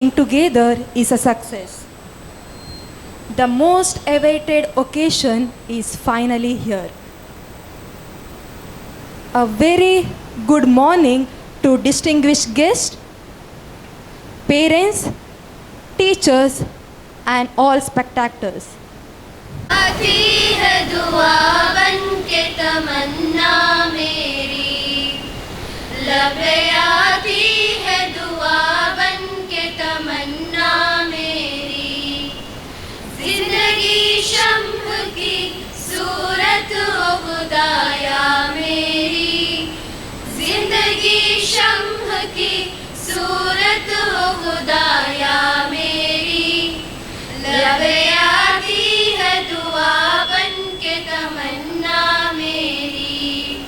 together is a success. The most awaited occasion is finally here. A very good morning to distinguished guests, parents, teachers, and all spectators. आती है दुआ बन के तमन्ना मेरी, लबे आती है दुआ बन के तमन्ना मेरी, जिंदगी शम्ह की सूरत हो खुदाया मेरी, जिंदगी शम्ह की सूरत हो खुदाया मेरी, लबे आती है दुआ बन के तमन्ना मेरी,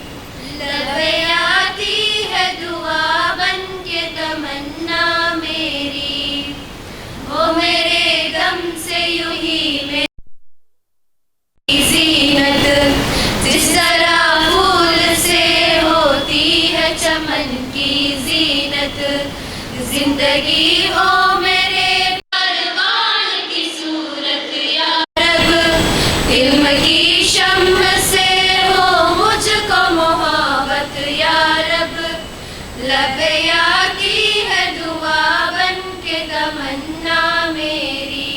लबे आती है दुआ बन के तमन्ना मेरी, वो मेरे दम से यूं ही मेरी ज़ीनत, जिस तरह फूल से होती है चमन की ज़ीनत, जिंदगी हो मेरे परवान की सूरत या रब, इल्म की शम्ह से हो मुझको मोहब्बत या रब, लबे आती है दुआ बन के तमन्ना मेरी,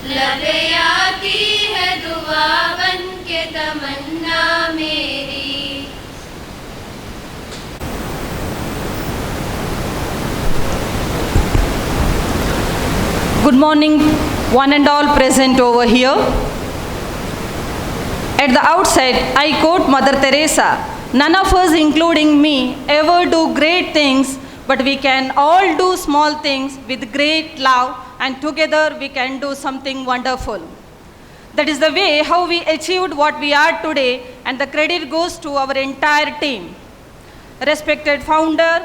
लबे आती है दुआ बन के तमन्ना मेरी. Good morning, one and all present over here. At the outset, I quote Mother Teresa, "None of us, including me, ever do great things, but we can all do small things with great love, and together we can do something wonderful." That is the way how we achieved what we are today, and the credit goes to our entire team. Respected founder,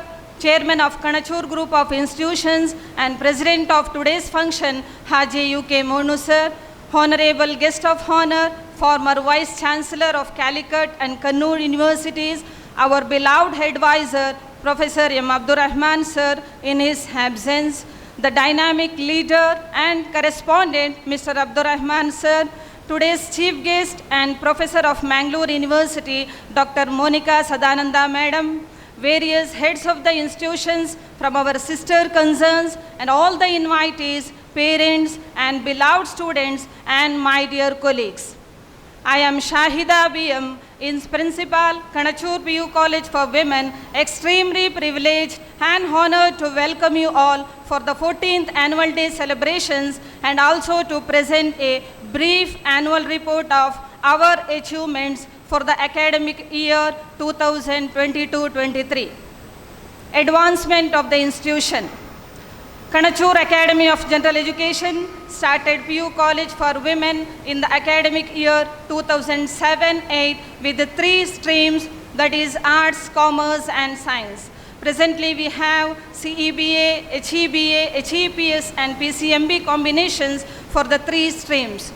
Chairman of KANACHURU Group of Institutions and President of today's function, Haji UK Monu Sir, Honorable Guest of Honor, former Vice Chancellor of Calicut and Kannur Universities, our beloved advisor, Professor M. Abdurrahman Sir, in his absence, the dynamic leader and correspondent, Mr. Abdurrahman Sir, today's chief guest and Professor of Mangalore University, Dr. Monica Sadananda Madam, various heads of the institutions from our sister concerns, and all the invitees, parents, and beloved students, and my dear colleagues. I am Shahida BM, Ins Principal, KANACHURU PU College for Women, extremely privileged and honored to welcome you all for the 14th Annual Day celebrations, and also to present a brief annual report of our achievements for the academic year 2022-23. Advancement of the institution. KANACHURU Academy of General Education started PU College for Women in the academic year 2007-8 with the 3 streams, that is Arts, Commerce and Science. Presently we have CEBA, HEBA, HEPS and PCMB combinations for the 3 streams.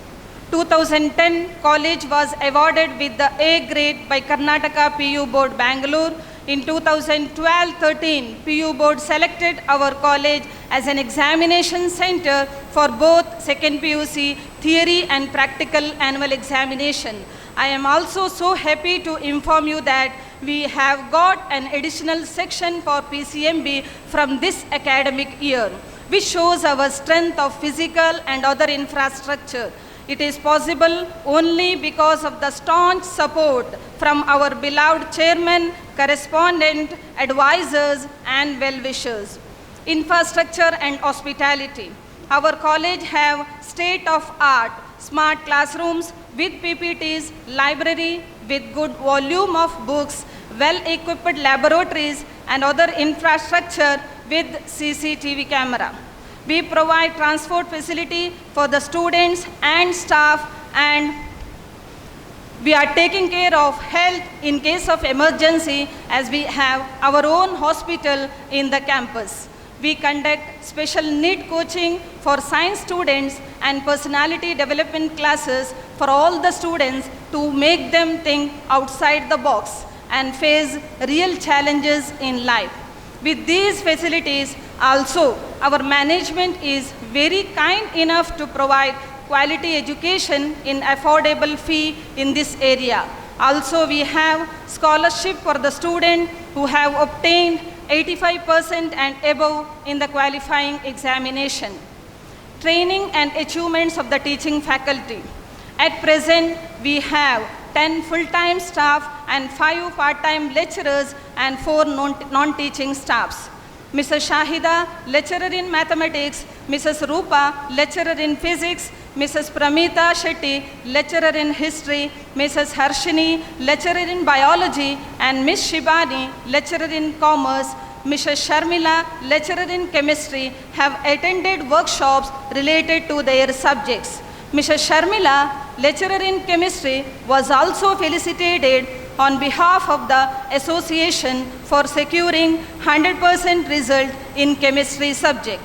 2010 college was awarded with the A grade by Karnataka PU Board Bangalore. In 2012-13, PU Board selected our college as an examination center for both second PUC theory and practical annual examination. I am also so happy to inform you that we have got an additional section for PCMB from this academic year, which shows our strength of physical and other infrastructure. It is possible only because of the staunch support from our beloved chairman, correspondent, advisors, and well-wishers. Infrastructure and hospitality. Our college have state-of-art smart classrooms with PPTs, library with good volume of books, well-equipped laboratories, and other infrastructure with CCTV camera. We provide transport facility for the students and staff, and we are taking care of health in case of emergency, as we have our own hospital in the campus. We conduct special need coaching for science students and personality development classes for all the students to make them think outside the box and face real challenges in life. With these facilities, Also, our management is very kind enough to provide quality education in affordable fee in this area. Also, we have scholarship for the student who have obtained 85% and above in the qualifying examination. Training and achievements of the teaching faculty. At present, we have 10 full-time staff and 5 part-time lecturers and 4 non-teaching staffs. Mrs. Shahida, lecturer in mathematics, Mrs. Rupa, lecturer in physics, Mrs. Pramita Shetty, lecturer in history, Mrs. Harshini, lecturer in biology, and Ms. Shibani, lecturer in commerce, Mrs. Sharmila, lecturer in chemistry, have attended workshops related to their subjects. Mrs. Sharmila, lecturer in chemistry, was also felicitated on behalf of the association for securing 100% result in chemistry subject.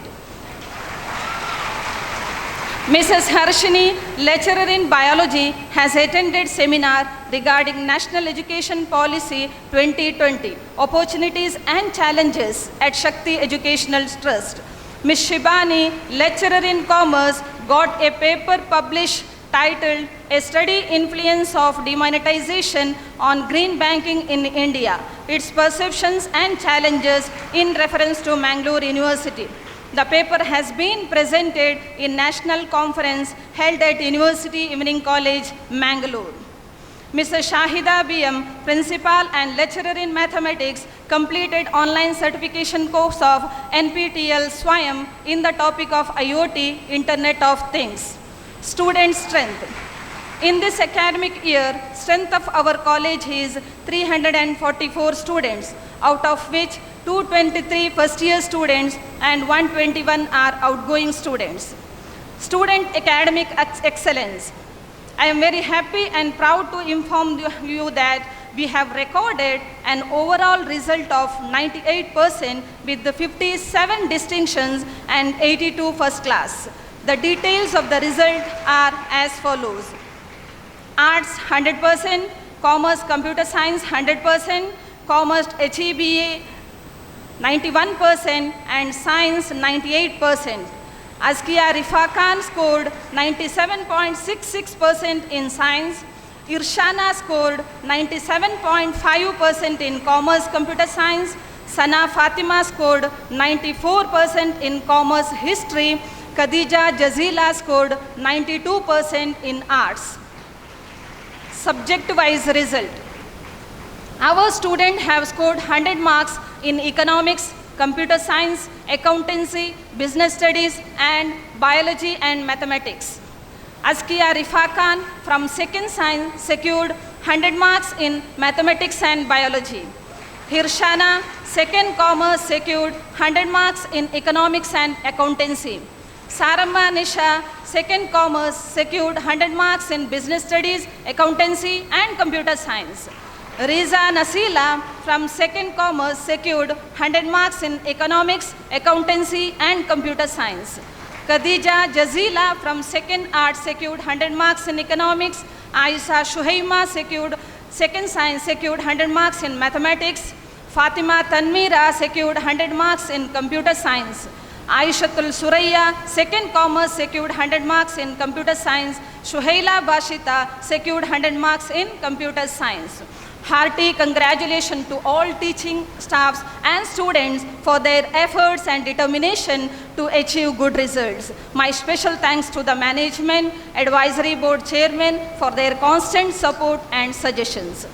Mrs. Harshini, lecturer in biology, has attended seminar regarding National Education Policy 2020, Opportunities and Challenges at Shakti Educational Trust. Ms. Shibani, lecturer in commerce, got a paper published titled A Study Influence of Demonetization on Green Banking in India, Its Perceptions and Challenges in reference to Mangalore University. The paper has been presented in national conference held at University Evening College, Mangalore. Mrs. Shahida BM, principal and lecturer in mathematics, completed online certification course of NPTEL Swayam in the topic of IoT, Internet of Things. Student strength. In this academic year, strength of our college is 344 students, out of which 223 first-year students and 121 are outgoing students. Student academic excellence. I am very happy and proud to inform you that we have recorded an overall result of 98% with the 57 distinctions and 82 first class. The details of the result are as follows. Arts 100%, Commerce Computer Science 100%, Commerce HEBA 91% and Science 98%. Askia Rifa Khan scored 97.66% in Science. Irshana scored 97.5% in Commerce Computer Science. Sana Fatima scored 94% in Commerce History. Khadija Jazila scored 92% in Arts. Subject-wise result. Our students have scored 100 marks in Economics, Computer Science, Accountancy, Business Studies, and Biology and Mathematics. Askia Rifa Khan from Second Science secured 100 marks in Mathematics and Biology. Hirshana, Second Commerce, secured 100 marks in Economics and Accountancy. Sarama Nisha, Second Commerce, secured 100 marks in Business Studies, Accountancy, and Computer Science. Riza Nasila from Second Commerce secured 100 marks in Economics, Accountancy, and Computer Science. Khadija Jazila from Second Arts secured 100 marks in Economics. Aisha Shuhaima secured Second Science secured 100 marks in Mathematics. Fatima Tanmira secured 100 marks in Computer Science. Aishatul Suraya, Second Commerce, secured 100 marks in Computer Science. Shuhaila Bashita secured 100 marks in Computer Science. Hearty congratulations to all teaching staffs and students for their efforts and determination to achieve good results. My special thanks to the management, advisory board chairman for their constant support and suggestions.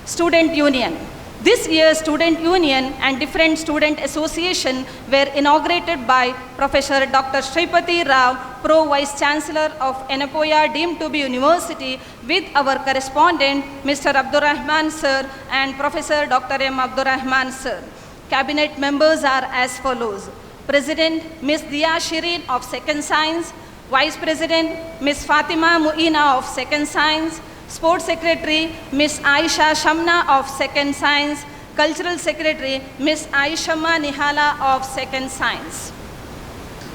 Student Union. This year's Student Union and different student association were inaugurated by Professor Dr. Shripati Rao, Pro Vice Chancellor of Enapoya deemed to be University, with our correspondent Mr. Abdurrahman Sir and Professor Dr. M. Abdurrahman Sir. Cabinet members are as follows. President Ms. Dia Shirin of Second Science, Vice President Ms. Fatima Muina of Second Science, Sports Secretary Ms. Aisha Shamna of Second Science, Cultural Secretary Ms. Aishama Nihala of Second Science.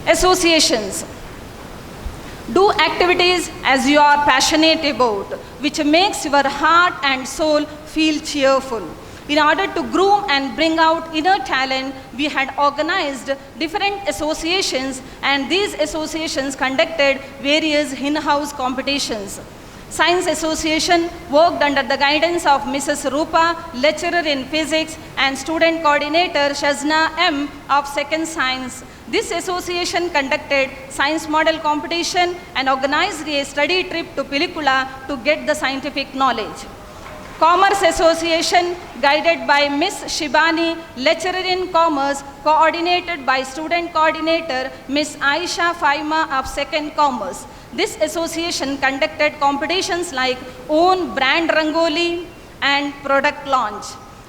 Associations. Do activities as you are passionate about, which makes your heart and soul feel cheerful. In order to groom and bring out inner talent, we had organized different associations, and these associations conducted various in-house competitions. Science Association worked under the guidance of Mrs. Rupa, lecturer in physics, and student coordinator Shazna M of Second Science. This association conducted science model competition and organized a study trip to Pilikula to get the scientific knowledge. Commerce Association, guided by Miss Shibani, lecturer in commerce, coordinated by student coordinator Miss Aisha Faima of Second Commerce. This association conducted competitions like own brand rangoli and product launch.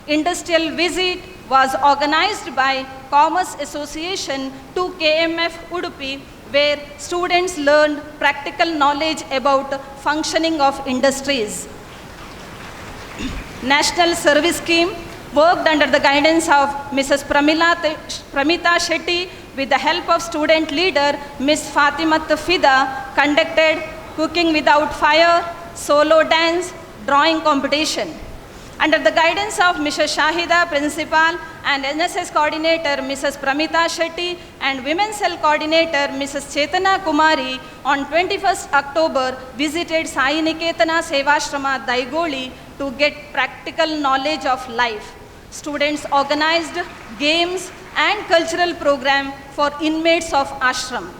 Industrial visit was organized by Commerce Association to KMF Udupi, where students learned practical knowledge about functioning of industries. National Service Scheme worked under the guidance of Mrs. Pramita Shetty with the help of student leader Miss Fatimat Fida, conducted cooking without fire, solo dance, drawing competition. Under the guidance of Mrs. Shahida, principal, and NSS coordinator Mrs. Pramita Shetty and Women's Cell coordinator Mrs. Chetana Kumari, on 21st October visited Sai Niketana Sevashrama Daigoli to get practical knowledge of life. Students organized games and cultural program for inmates of ashram.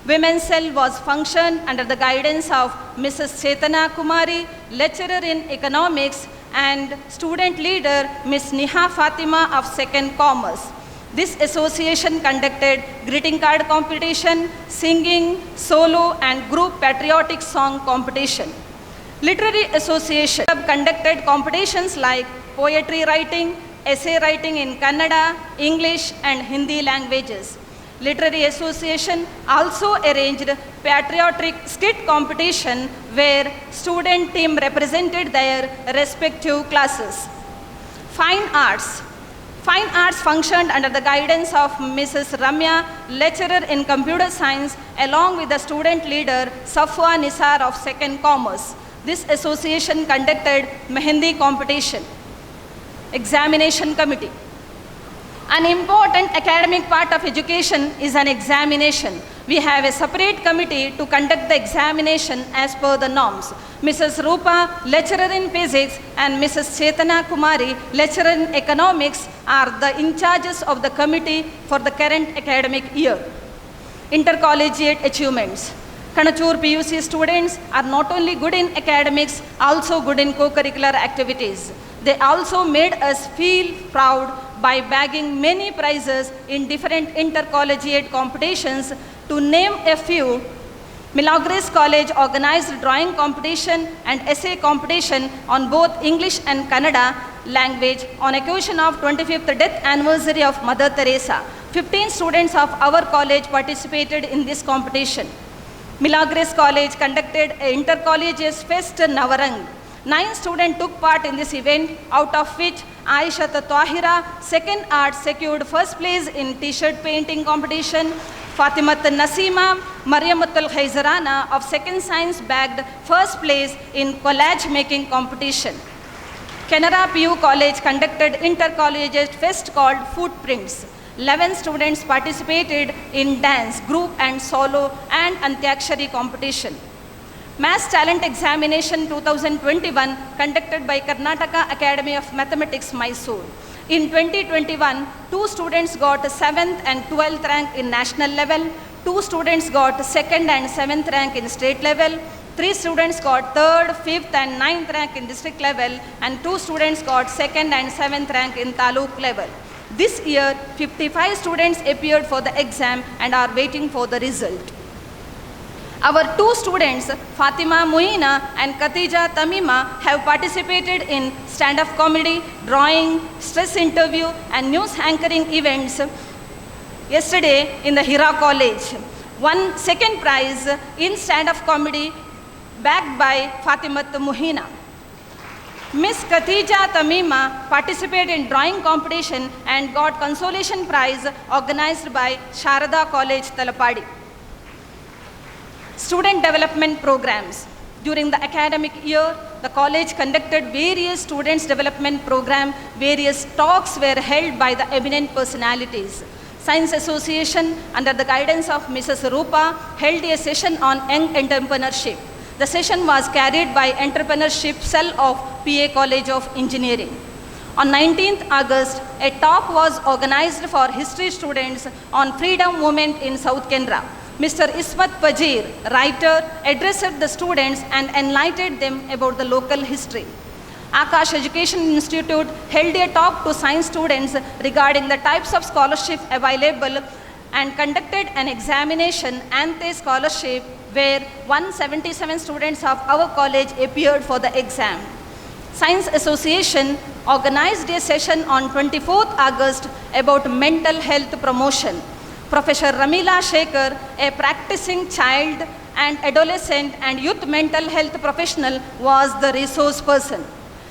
Women's Cell was functioned under the guidance of Mrs. Chetana Kumari, lecturer in economics, and student leader Miss Niha Fatima of Second Commerce. This association conducted greeting card competition, singing, solo and group patriotic song competition. Literary Association conducted competitions like poetry writing, essay writing in Kannada, English and Hindi languages. Literary Association also arranged patriotic skit competition where student team represented their respective classes. Fine Arts. Fine Arts functioned under the guidance of Mrs. Ramya, lecturer in computer science, along with the student leader Safwa Nisar of Second Commerce. This association conducted Mehendi competition. Examination Committee. An important academic part of education is an examination. We have a separate committee to conduct the examination as per the norms. Mrs. Rupa, lecturer in physics, and Mrs. Chetana Kumari, lecturer in economics, are the in charges of the committee for the current academic year. Intercollegiate achievements. KANACHURU PUC students are not only good in academics, also good in co-curricular activities. They also made us feel proud by bagging many prizes in different intercollegiate competitions. To name a few, Milagres College organized drawing competition and essay competition on both English and Kannada language on occasion of 25th death anniversary of Mother Teresa. 15 students of our college participated in this competition. Milagres College conducted an intercollegiate fest Navarang. 9 students took part in this event, out of which Aishat Tahira, second art, secured first place in t-shirt painting competition. Fatimat Nasima, Mariamatul Khaizarana of second science bagged first place in collage making competition. Canara PU College conducted intercollegiate fest called Footprints. 11 students participated in dance, group and solo and Antyakshari competition. Mass Talent Examination 2021 conducted by Karnataka Academy of Mathematics, Mysore. In 2021, 2 students got 7th and 12th rank in national level, 2 students got 2nd and 7th rank in state level, 3 students got 3rd, 5th and 9th rank in district level, and 2 students got 2nd and 7th rank in taluk level. This year, 55 students appeared for the exam and are waiting for the result. Our 2 students, Fatima Muina and Khatija Tamima, have participated in stand-up comedy, drawing, stress interview and news anchoring events yesterday in the Hira College. Won second prize in stand-up comedy backed by Fatimat Muhina. Miss Khatija Tamima participated in drawing competition and got consolation prize organized by Sharada College, Talapadi. Student development programs. During the academic year, the college conducted various students' development program, various talks were held by the eminent personalities. Science Association, under the guidance of Mrs. Rupa, held a session on young entrepreneurship. The session was carried by Entrepreneurship Cell of PA College of Engineering. On 19th August, a talk was organized for history students on freedom movement in South Canara. Mr. Ismat Pajir, writer, addressed the students and enlightened them about the local history. Akash Education Institute held a talk to science students regarding the types of scholarship available and conducted an examination ante scholarship where 177 students of our college appeared for the exam. Science Association organized a session on 24th August about mental health promotion. Professor Ramila Shekhar, a practicing child and adolescent and youth mental health professional, was the resource person.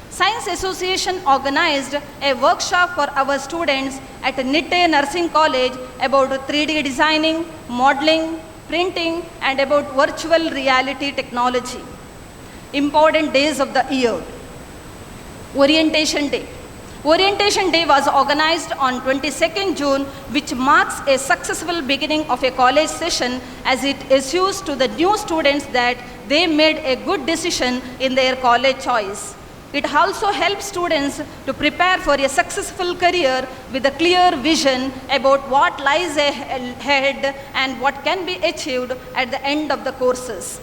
Science Association organized a workshop for our students at Nitte Nursing College about 3D designing, modeling, printing, and about virtual reality technology. Important days of the year. Orientation Day. Orientation Day was organized on 22nd June, which marks a successful beginning of a college session as it assures to the new students that they made a good decision in their college choice. It also helps students to prepare for a successful career with a clear vision about what lies ahead and what can be achieved at the end of the courses.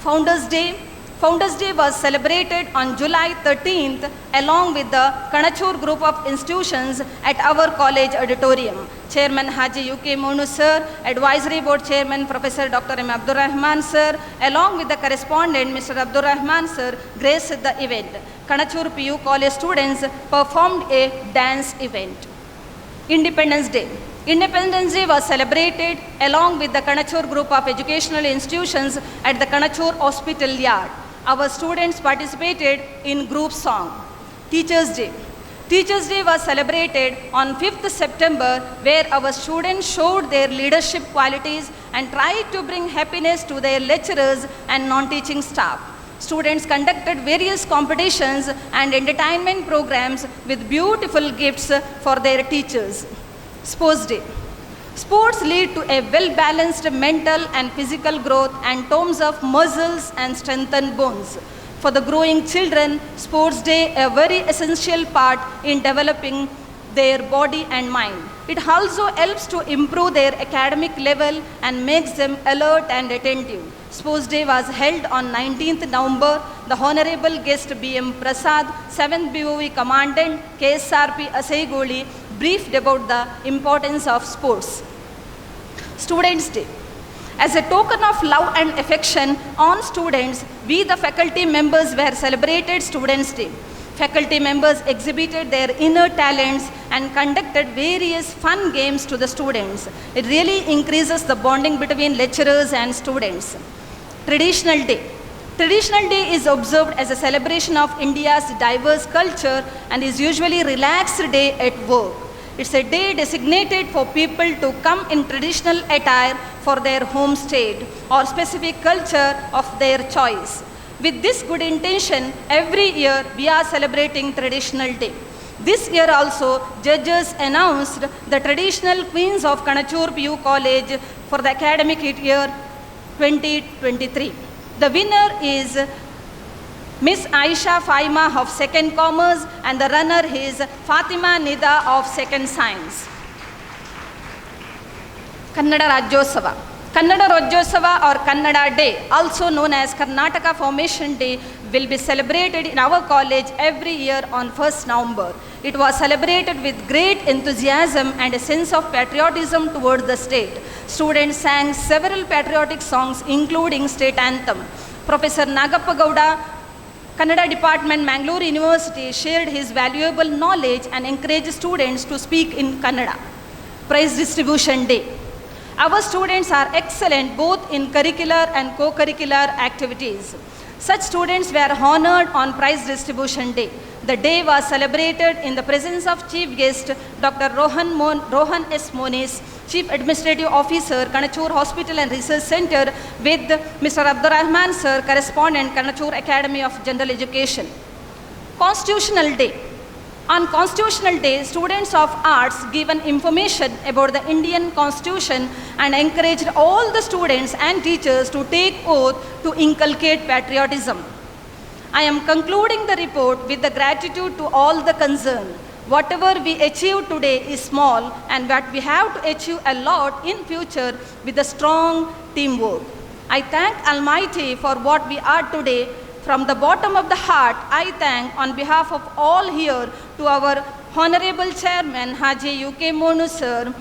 Founders Day. Founders Day was celebrated on July 13th along with the KANACHURU group of institutions at our college auditorium. Chairman Haji UK Monu sir, Advisory Board Chairman Professor Dr. M. Abdur Rahman sir, along with the correspondent Mr. Abdur Rahman sir, graced the event. KANACHURU PU College students performed a dance event. Independence Day. Independence Day was celebrated along with the KANACHURU group of educational institutions at the KANACHURU Hospital Yard. Our students participated in group song. Teachers Day. Teachers Day was celebrated on 5th September where our students showed their leadership qualities and tried to bring happiness to their lecturers and non-teaching staff. Students conducted various competitions and entertainment programs with beautiful gifts for their teachers. Sports Day. Sports lead to a well-balanced mental and physical growth and tones of muscles and strengthened bones. For the growing children, Sports Day a very essential part in developing their body and mind. It also helps to improve their academic level and makes them alert and attentive. Sports Day was held on 19th November. The Honorable guest B.M. Prasad, 7th BOE Commandant KSRP Asaigoli, briefed about the importance of sports. Students' Day. As a token of love and affection on students, we the faculty members were celebrated Students' Day. Faculty members exhibited their inner talents and conducted various fun games to the students. It really increases the bonding between lecturers and students. Traditional Day. Traditional Day is observed as a celebration of India's diverse culture and is usually a relaxed day at work. It's a day designated for people to come in traditional attire for their home state or specific culture of their choice. With this good intention, every year we are celebrating Traditional Day. This year also, judges announced the traditional queens of KANACHURU PU College for the academic year 2023. The winner is Miss Aisha Faima of 2nd Commerce and the runner is Fatima Nida of 2nd Science. Kannada Rajyotsava. Kannada Rajyotsava or Kannada Day, also known as Karnataka Formation Day, will be celebrated in our college every year on 1st November. It was celebrated with great enthusiasm and a sense of patriotism towards the state. Students sang several patriotic songs including state anthem. Professor Nagappa Gowda, Kannada Department, Mangalore University, shared his valuable knowledge and encouraged students to speak in Kannada. Prize Distribution Day. Our students are excellent both in curricular and co-curricular activities. Such students were honored on Prize Distribution Day. the day was celebrated in the presence of Chief Guest Dr. Rohan S. Moniz, Chief Administrative Officer, KANACHURU Hospital and Research Center, with Mr. Abdurrahman Sir, Correspondent, KANACHURU Academy of General Education. Constitutional Day. On Constitutional Day, students of arts given information about the Indian Constitution and encouraged all the students and teachers to take oath to inculcate patriotism. I am concluding the report with the gratitude to all the concerned. Whatever we achieve today is small, and what we have to achieve a lot in future with a strong teamwork. I thank Almighty for what we are today. From the bottom of the heart, I thank on behalf of all here to our Honorable Chairman Haji UK Monu Sir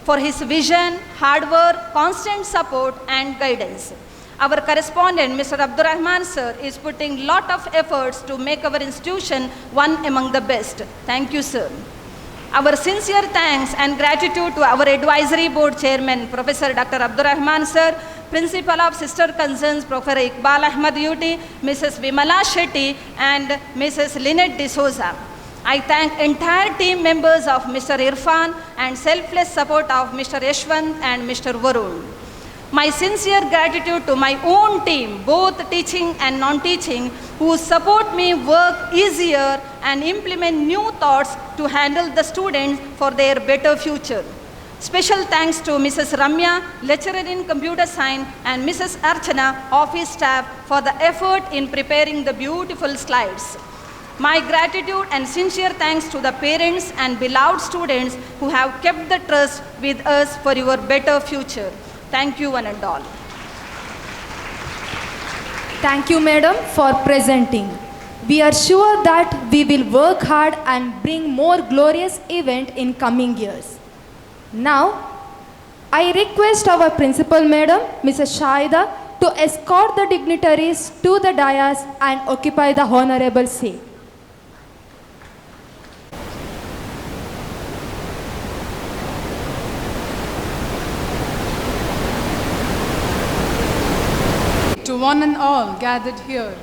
for his vision, hard work, constant support and guidance. Our correspondent Mr. Abdurrahman Sir is putting lot of efforts to make our institution one among the best. Thank you, sir. Our sincere thanks and gratitude to our advisory board chairman Professor Dr. Abdurrahman Sir, Principal of Sister Concerns Professor Iqbal Ahmad Uti, Mrs. Vimala Shetty and Mrs. Lynette D'Souza. I thank entire team members of Mr. Irfan and selfless support of Mr. Yashwant and Mr. Varun. My sincere gratitude to my own team, both teaching and non-teaching, who support me work easier and implement new thoughts to handle the students for their better future. Special thanks to Mrs. Ramya, lecturer in computer science, and Mrs. Archana, office staff, for the effort in preparing the beautiful slides. My gratitude and sincere thanks to the parents and beloved students who have kept the trust with us for your better future. Thank you one and all. Thank you, madam, for presenting. We are sure that we will work hard and bring more glorious event in coming years. Now, I request our principal madam, Mrs. Shaida, to escort the dignitaries to the dais and occupy the honorable seat. To one and all gathered here,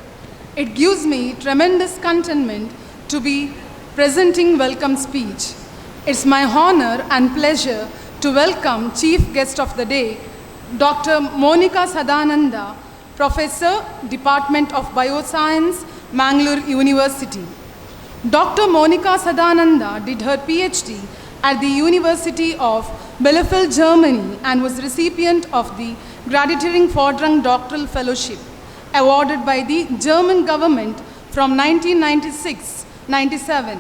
it gives me tremendous contentment to be presenting welcome speech. It's my honor and pleasure to welcome Chief Guest of the Day, Dr. Monika Sadananda, Professor, Department of Bioscience, Mangalore University. Dr. Monika Sadananda did her PhD at the University of Bielefeld, Germany, and was recipient of the Gratitude Fordrang Doctoral Fellowship, awarded by the German government from 1996-97.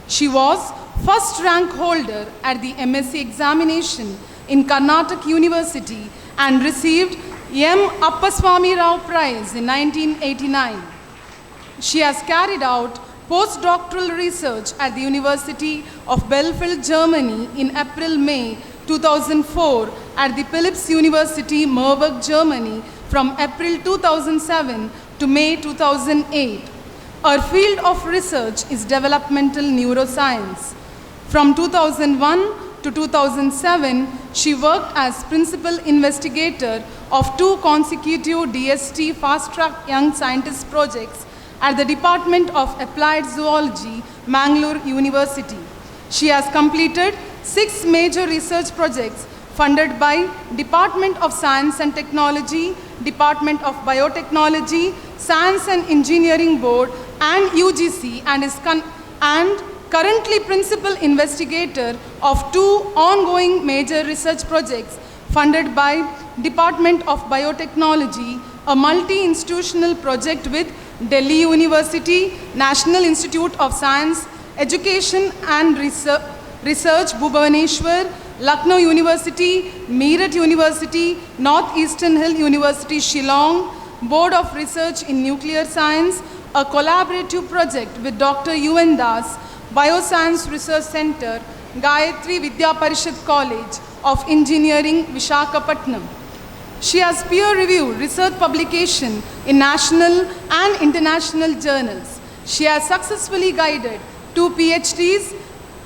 She was first rank holder at the MSc examination in Karnataka University and received M. Appaswamy Rao Prize in 1989. She has carried out postdoctoral research at the University of Bielefeld, Germany in April-May 2004, at the Philipps University, Marburg, Germany from April 2007 to May 2008. Her field of research is developmental neuroscience. From 2001 to 2007, she worked as principal investigator of 2 consecutive DST fast-track young scientist projects at the Department of Applied Zoology, Mangalore University. She has completed 6 major research projects funded by Department of Science and Technology, Department of Biotechnology, Science and Engineering Board, and UGC, and is currently principal investigator of 2 ongoing major research projects funded by Department of Biotechnology, a multi-institutional project with Delhi University, National Institute of Science, Education and Research, Bhubaneswar, Lucknow University, Meerut University, Northeastern Hill University, Shillong, Board of Research in Nuclear Science, a collaborative project with Dr. UN Das, Bioscience Research Center, Gayatri Vidya Parishad College of Engineering, Vishakhapatnam. She has peer-reviewed research publication in national and international journals. She has successfully guided 2 PhDs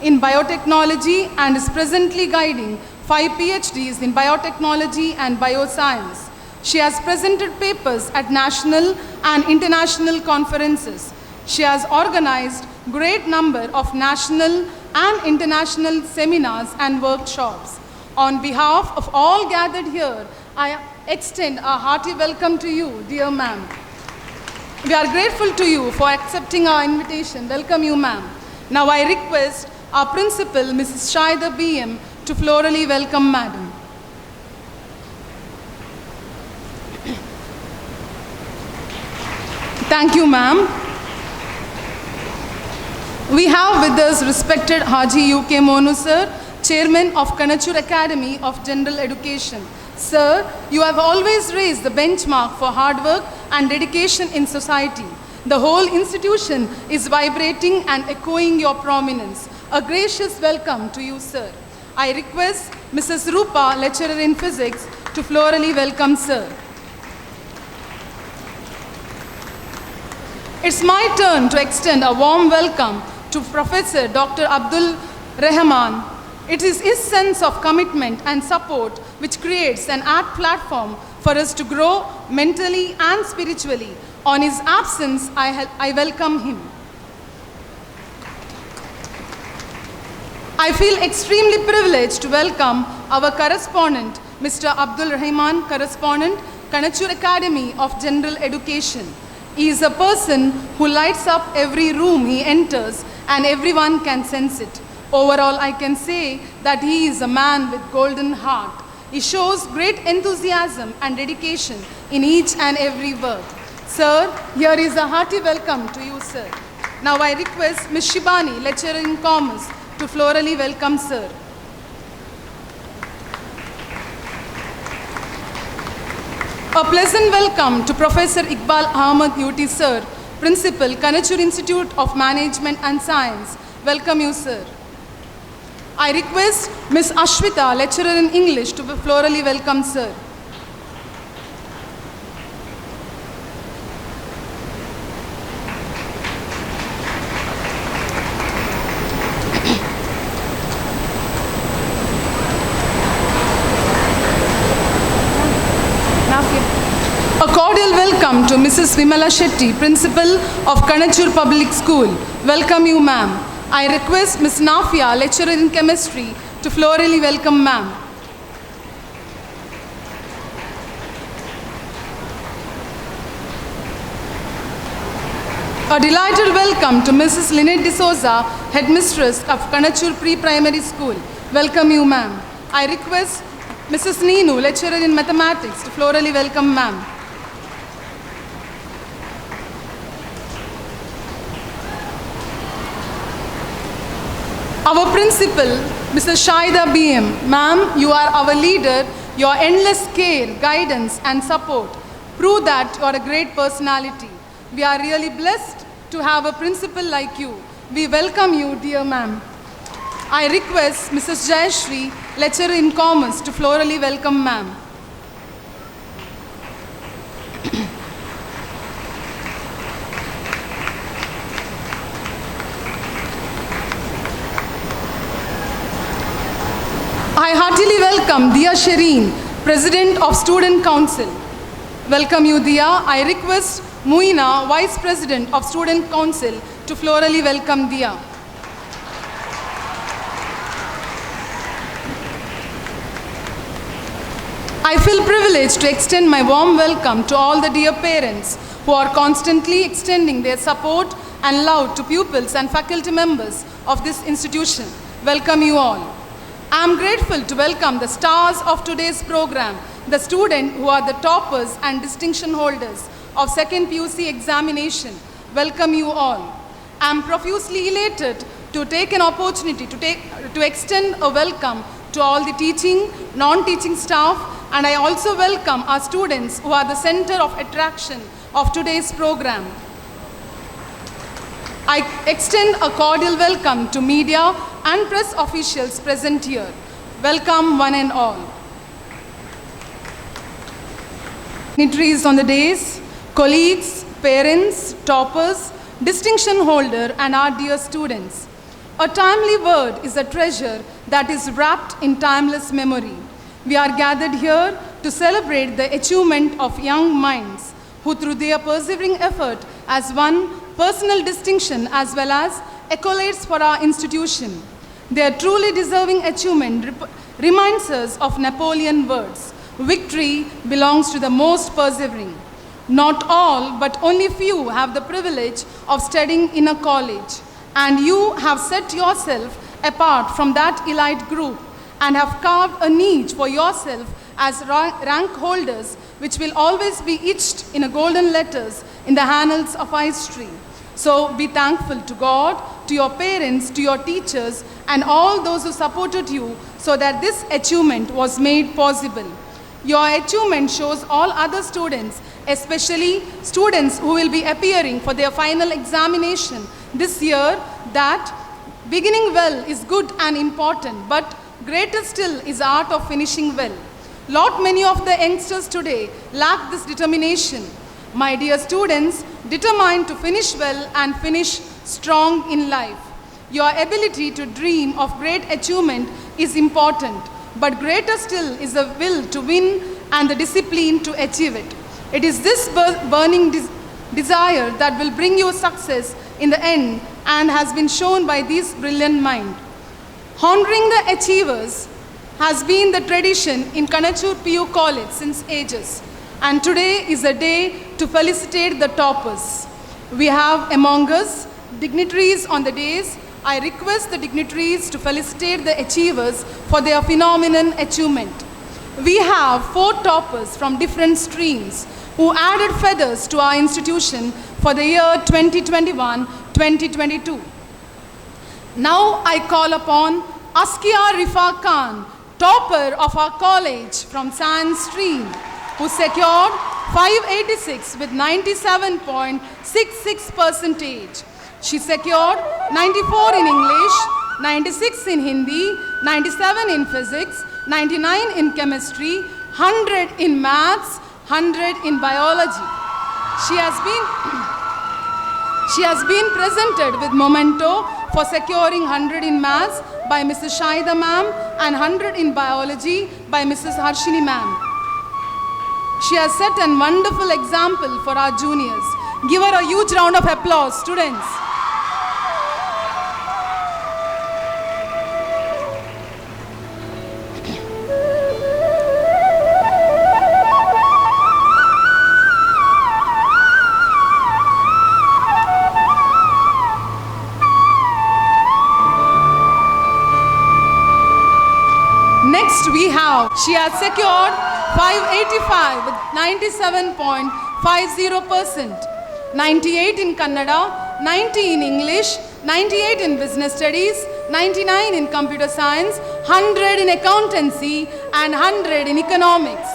in biotechnology and is presently guiding 5 PhDs in biotechnology and bioscience. She has presented papers at national and international conferences. She has organized great number of national and international seminars and workshops. On behalf of all gathered here, I extend a hearty welcome to you, dear ma'am. We are grateful to you for accepting our invitation. Welcome you, ma'am. Now I request our principal, Mrs. Shaida BM, to florally welcome madam. Thank you, ma'am. We have with us respected Haji UK Monu sir, Chairman of KANACHURU Academy of General Education. Sir, you have always raised the benchmark for hard work and dedication in society. The whole institution is vibrating and echoing your prominence. A gracious welcome to you, sir. I request Mrs. Rupa, lecturer in physics, to florally welcome sir. It's my turn to extend a warm welcome to Professor Dr. Abdul Rahman. It is his sense of commitment and support which creates an art platform for us to grow mentally and spiritually. On his absence, I welcome him. I feel extremely privileged to welcome our correspondent, Mr. Abdul Rahman, correspondent, KANACHURU Academy of General Education. He is a person who lights up every room he enters and everyone can sense it. Overall, I can say that he is a man with golden heart. He shows great enthusiasm and dedication in each and every work. Sir, here is a hearty welcome to you, sir. Now I request Ms. Shibani, lecturer in commerce, to florally welcome sir. A pleasant welcome to Professor Iqbal Ahmad UT sir, Principal, KANACHURU Institute of Management and Science. Welcome you, sir. I request Ms. Ashwita, lecturer in English, to be florally welcome, sir. A cordial welcome to Mrs. Vimala Shetty, Principal of KANACHURU Public School. Welcome you, ma'am. I request Ms. Nafia, lecturer in chemistry, to florally welcome ma'am. A delighted welcome to Mrs. Lynette D'Souza, headmistress of KANACHURU Pre-Primary School. Welcome you, ma'am. I request Mrs. Neenu, lecturer in mathematics, to florally welcome ma'am. Our principal, Mrs. Shaida BM. Ma'am, you are our leader. Your endless care, guidance and support prove that you are a great personality. We are really blessed to have a principal like you. We welcome you, dear ma'am. I request Mrs. Jayashri, lecturer in commerce, to florally welcome ma'am. I heartily welcome Dia Shireen, President of Student Council. Welcome you, Dia. I request Muina, Vice President of Student Council, to florally welcome Dia. I feel privileged to extend my warm welcome to all the dear parents who are constantly extending their support and love to pupils and faculty members of this institution. Welcome you all. I am grateful to welcome the stars of today's program, the students who are the toppers and distinction holders of second PUC examination. Welcome you all. I am profusely elated to take an opportunity to extend a welcome to all the teaching, non-teaching staff, and I also welcome our students who are the center of attraction of today's program. I extend a cordial welcome to media and press officials present here. Welcome one and all. Dignitaries on the days, colleagues, parents, toppers, distinction holder, and our dear students. A timely word is a treasure that is wrapped in timeless memory. We are gathered here to celebrate the achievement of young minds who through their persevering effort has won personal distinction as well as accolades for our institution. Their truly deserving achievement reminds us of Napoleon's words, "Victory belongs to the most persevering." Not all, but only few have the privilege of studying in a college, and you have set yourself apart from that elite group and have carved a niche for yourself as rank holders, which will always be etched in a golden letters in the annals of our history. So be thankful to God, to your parents, to your teachers, and all those who supported you so that this achievement was made possible. Your achievement shows all other students, especially students who will be appearing for their final examination this year, that beginning well is good and important, but greater still is the art of finishing well. Lot many of the youngsters today lack this determination. My dear students, determined to finish well and finish strong in life. Your ability to dream of great achievement is important, but greater still is the will to win and the discipline to achieve it. It is this burning desire that will bring you success in the end and has been shown by this brilliant mind. Honoring the achievers has been the tradition in KANACHURU PU College since ages, and today is a day to felicitate the toppers. We have among us dignitaries on the days. I request the dignitaries to felicitate the achievers for their phenomenal achievement. We have 4 toppers from different streams who added feathers to our institution for the year 2021-2022. Now I call upon Askia Rifa Khan, topper of our college from Science stream, who secured 586 with 97.66%. She secured 94 in English, 96 in Hindi, 97 in physics, 99 in chemistry, 100 in maths, 100 in biology. She has been presented with memento for securing 100 in maths by Mrs. Shaida ma'am and 100 in biology by Mrs. Harshini ma'am. She has set a wonderful example for our juniors. Give her a huge round of applause, students. Next we have, she has secured 585 with 97.50%, 98 in Kannada, 90 in English, 98 in business studies, 99 in computer science, 100 in accountancy, and 100 in economics.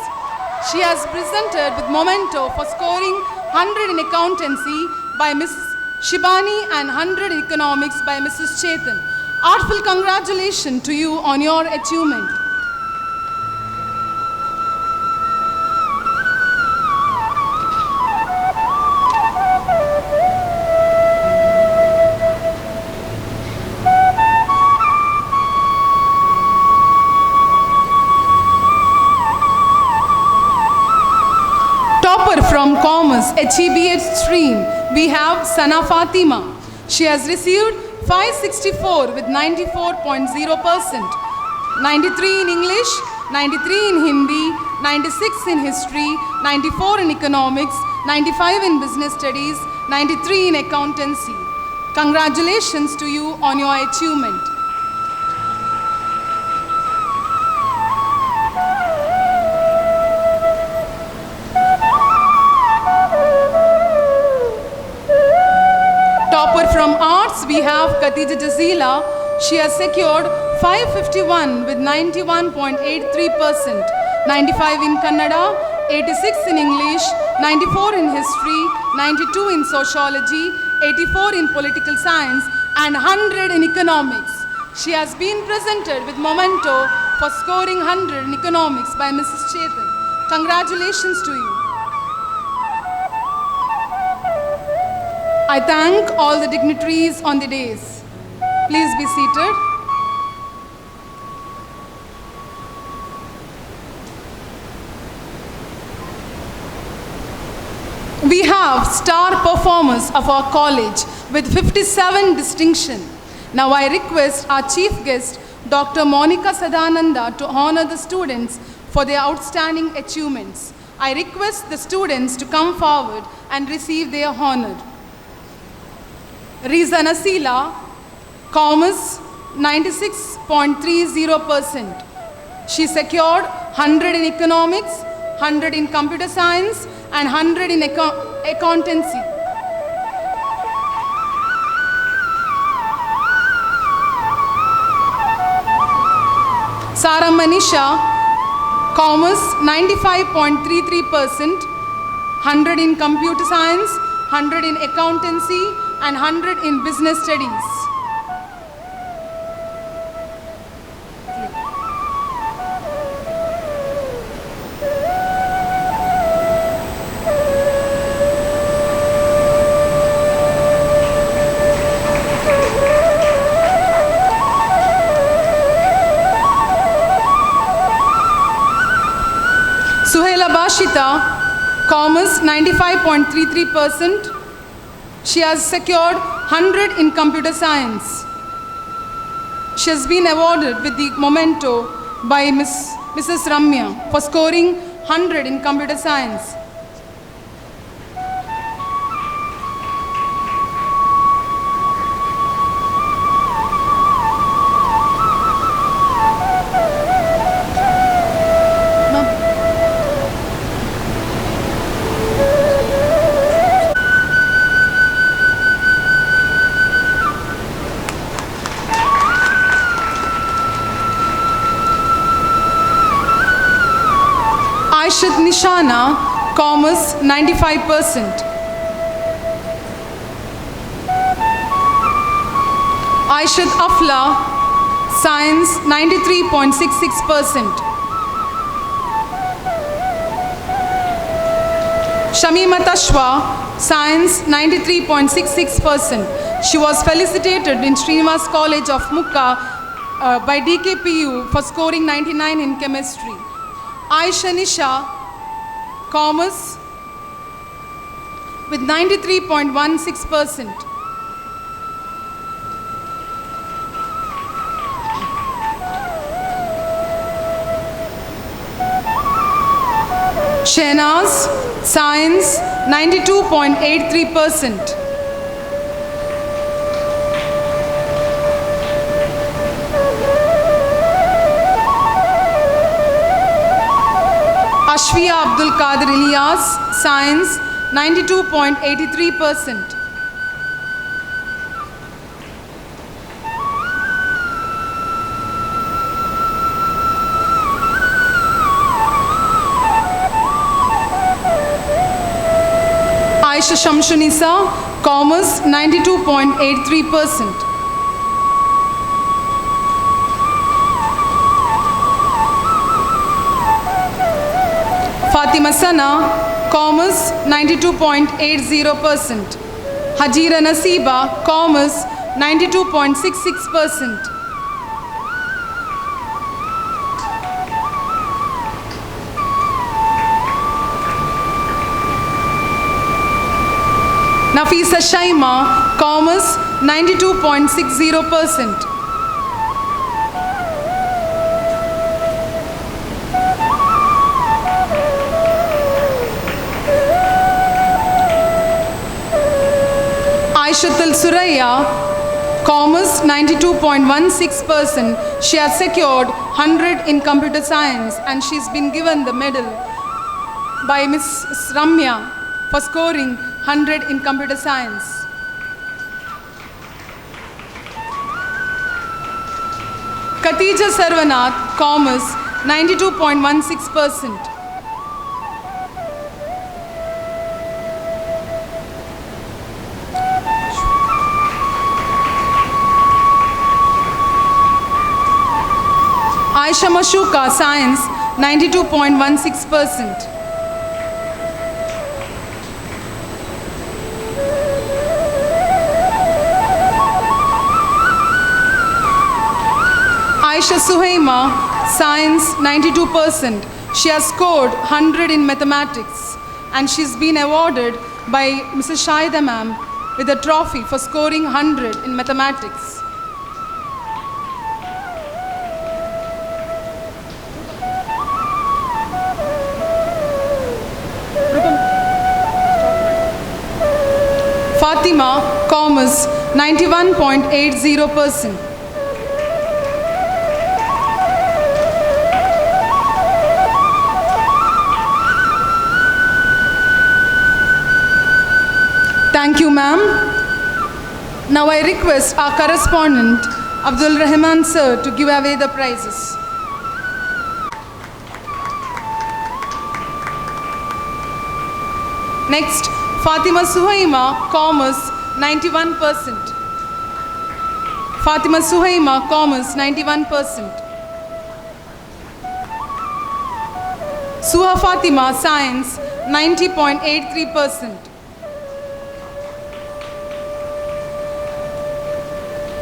She has presented with memento for scoring 100 in accountancy by Mrs. Shibani and 100 in economics by Mrs. Chetan. Heartful congratulations to you on your achievement. From Commerce, CBSE stream, we have Sana Fatima. She has received 564 with 94.0%, 93 in English, 93 in Hindi, 96 in history, 94 in economics, 95 in business studies, 93 in accountancy. Congratulations to you on your achievement. From arts, we have Khatija Jazila. She has secured 551 with 91.83%, 95 in Kannada, 86 in English, 94 in history, 92 in sociology, 84 in political science, and 100 in economics. She has been presented with memento for scoring 100 in economics by Mrs. Chetan. Congratulations to you. I thank all the dignitaries on the days. Please be seated. We have star performers of our college with 57 distinction. Now I request our chief guest, Dr. Monica Sadananda, to honor the students for their outstanding achievements. I request the students to come forward and receive their honor. Riza Nasila, Commerce, 96.30%. She secured 100 in economics, 100 in computer science, and 100 in accountancy. Sarah Manisha, Commerce, 95.33%, 100 in computer science, 100 in accountancy, and 100 in business studies. Suhaila Bashita, Commerce, 95.33%. She has secured 100 in computer science. She has been awarded with the memento by Mrs. Ramya for scoring 100 in computer science. Aishat Nishana, Commerce, 95%. Aishat Afla, Science, 93.66%. Shamima Tashwa, Science, 93.66%. She was felicitated in Srinivas College of Mukka by DKPU for scoring 99 in chemistry. Aisha Nisha, Commerce, with 93.16%. Shehnaz, Science, 92.83%. Ashfiya Abdul Qadir Ilyas, Science, 92.83%. Aisha Shamshunisa, Commerce, 92.83%. Fatima Sana, Commerce, 92.80%. Hajira Nasiba, Commerce, 92.66%. Nafisa Shaima, Commerce, 92.60%. Aishatul Suraya, Commerce, 92.16%. She has secured 100 in computer science and she's been given the medal by Ms. Ramya for scoring 100 in computer science. Khatija Sarvanath, Commerce, 92.16%. Aisha Mashuka, Science, 92.16%. Aisha Suhaima, Science, 92%. She has scored 100 in mathematics and she's been awarded by Mrs. Shahida ma'am with a trophy for scoring 100 in mathematics. Fatima, Commerce, 91.80%. Thank you, ma'am. Now I request our correspondent, Abdul Rahman sir, to give away the prizes. Next, Fatima Suhaima, Commerce, 91%. Fatima Suhaima, Commerce, 91%. Suha Fatima, Science, 90.83%.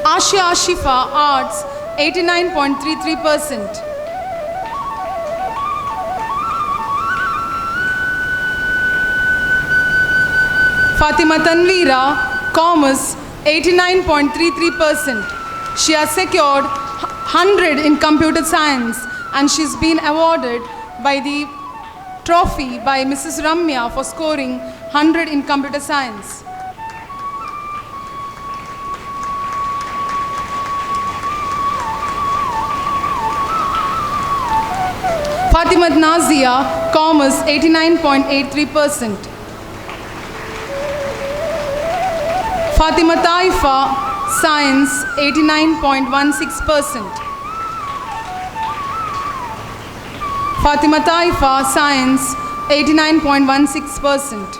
Ashia Ashifa, Arts, 89.33%. Fatima Tanveera, Commerce, 89.33%. She has secured 100 in computer science and she's been awarded by the trophy by Mrs. Ramya for scoring 100 in computer science. Fatima Nazia, Commerce, 89.83%. Fatima Taifa, Science, 89.16%. Fatima Taifa, Science, 89.16%.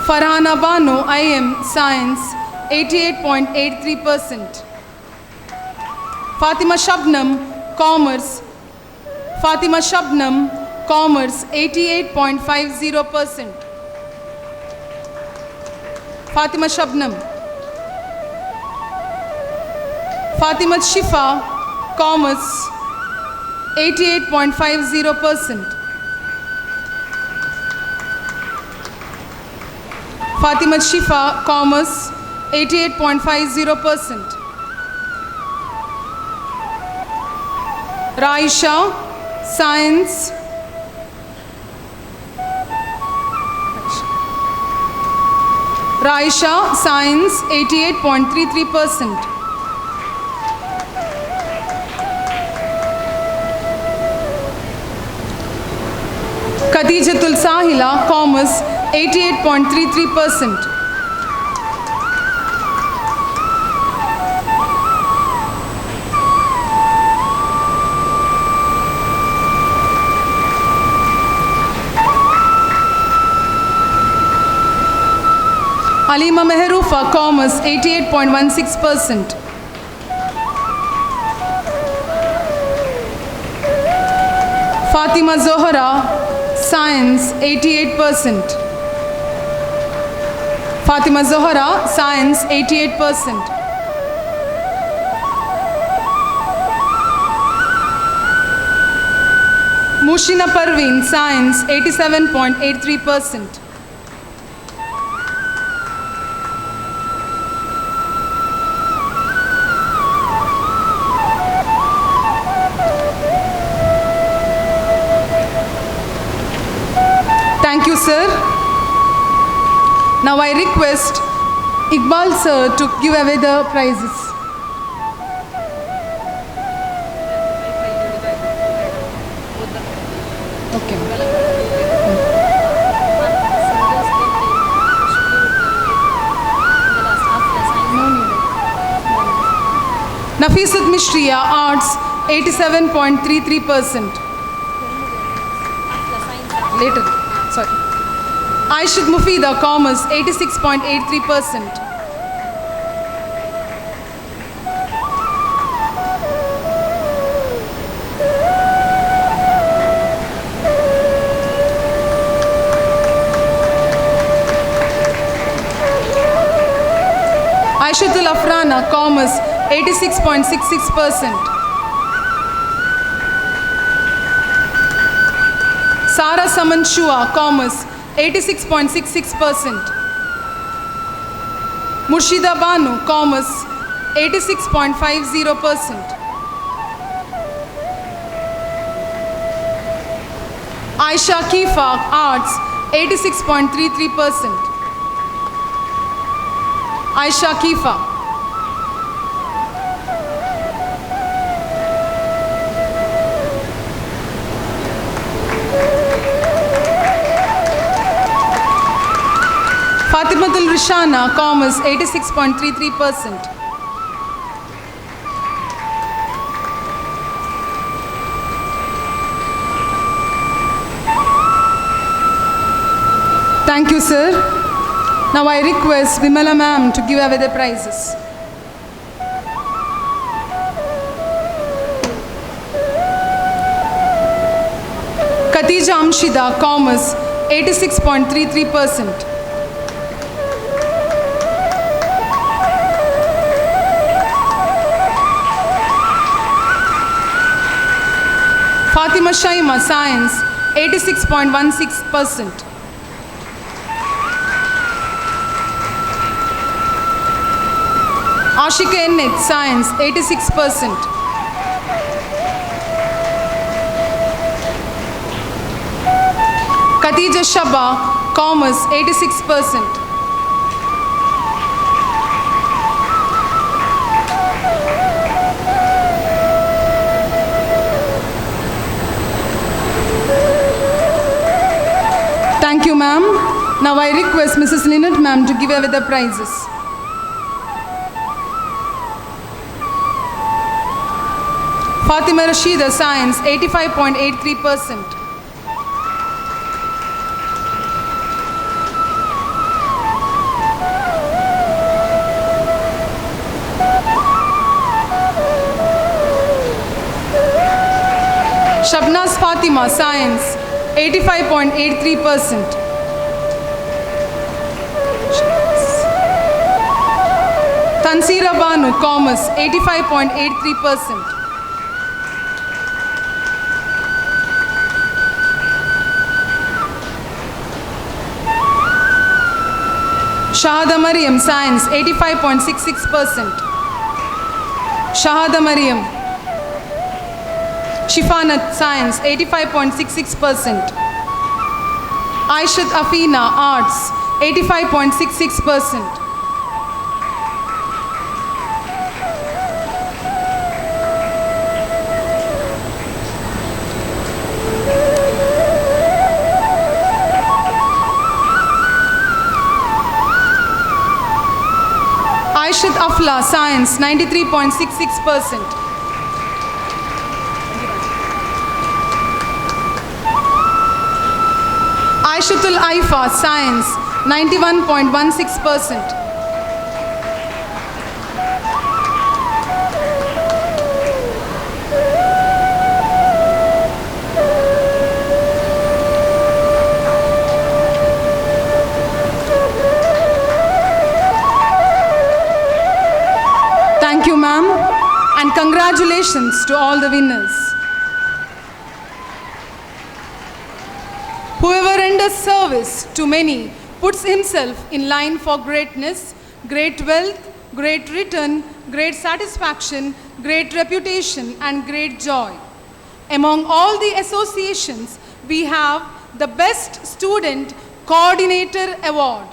Farhana Bano, IM, Science, 88.83%. Fatima Shabnam, Commerce. Fatima Shabnam, Commerce, 88.50%. Fatima Shabnam. Fatima Shifa, Commerce, 88.50%. Fatima Shifa, Commerce, 88.50%. Raisha, Science, Raisha, Science, 88.33%. Khadijatul Sahila, Commerce, 88.33%. Alima Mehrufa, Commerce, 88.16%. Fatima Zohra, Science, 88%. Fatima Zohra, Science, 88%. Mushina Parveen, Science, 87.83%. Thank you, sir. Now I request Iqbal sir to give away the prizes. Okay. Nafisat Mishriya, Arts, 87.33%. Later, sorry. Aishad Mufida, Commerce, 86.83%. Aishatul Afrana, Commerce, 86.66%. Zara Saman Shua, Commerce, 86.66%. Murshida Banu, Commerce, 86.50%. Aisha Kifa, Arts, 86.33%. Aisha Kifa. Fatimatul Rishana, Commerce, 86.33%. Thank you, sir. Now I request Vimala ma'am to give away the prizes. Khatija Amshida, Commerce, 86.33%. Fatima Shaima, Science, 86.16%. Ashika Ennet, Science, 86%. Khadija Shaba, Commerce, 86%. Thank you, ma'am. Now I request Mrs. Lynette ma'am to give away the prizes. Fatima Rashida, Science, 85.83%. Shabnaz Fatima, Science, 85.83%. Tansira Banu, Commerce, 85.83%. Shahada Mariam, Science, 85.66%. Shahada Mariam. Shifanat, Science, 85.66%. Aishat Afina, Arts, 85.66%. Aishat Afla, Science, 93.66%. Aishatul Aifa, Science, 91.16%. Thank you, ma'am, and congratulations to all the winners. Whoever renders service to many puts himself in line for greatness, great wealth, great return, great satisfaction, great reputation, and great joy. Among all the associations, we have the Best Student Coordinator Award.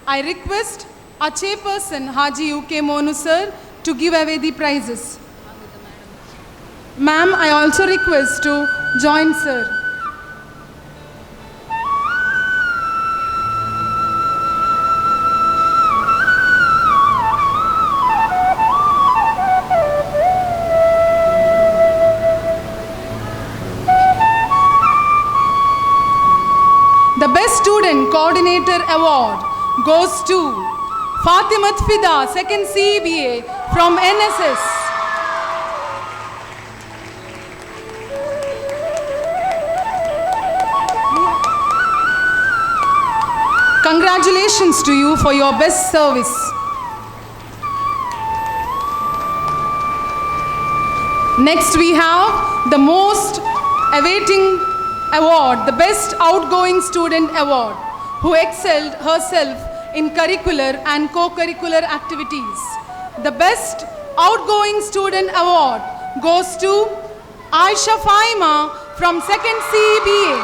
I request our chairperson, Haji UK Monu sir, to give away the prizes. Ma'am, I also request to join sir. The Best Student Coordinator Award goes to Fatimat Fida, 2nd CBA from NSS. Congratulations to you for your best service. Next we have the most awaiting award the Best Outgoing Student Award, who excelled herself in curricular and co-curricular activities. The Best Outgoing Student Award goes to Aisha Faima from 2nd CBA.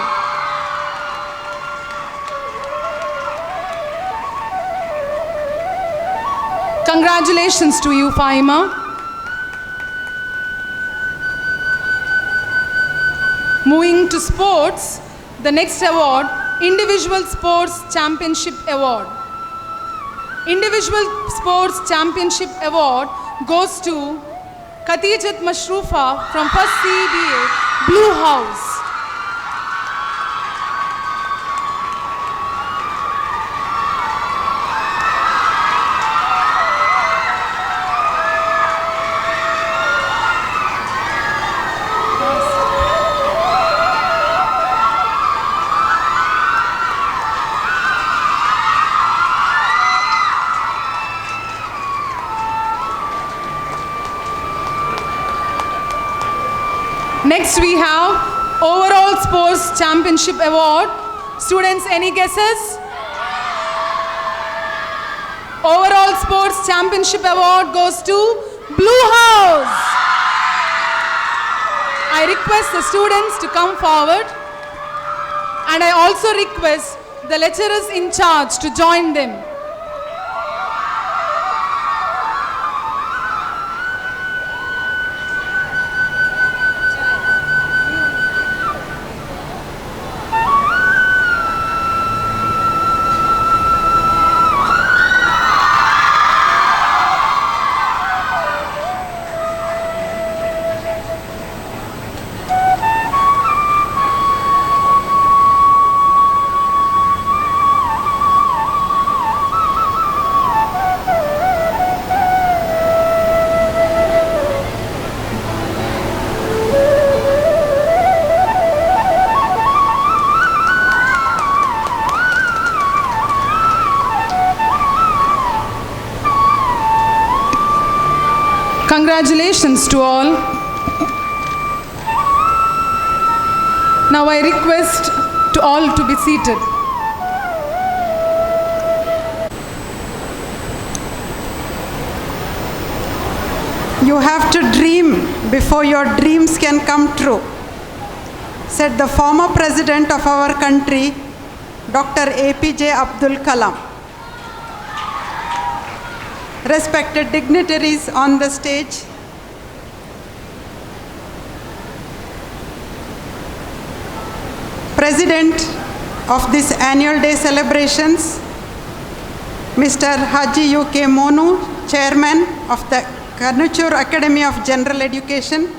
Congratulations to you, Faima. Moving to sports, the next award, Individual Sports Championship Award. Individual Sports Championship Award goes to Khatijat Mashrufa from 1st CBA, Blue House. Next we have Overall Sports Championship Award. Students, any guesses? Overall Sports Championship Award goes to Blue House. I request the students to come forward, and I also request the lecturers in charge to join them. Congratulations to all. Now I request to all to be seated. You have to dream before your dreams can come true, said the former president of our country, Dr. APJ Abdul Kalam. Respected dignitaries on the stage, President of this annual day celebrations, Mr. Haji UK Monu, Chairman of the KANACHURU Academy of General Education,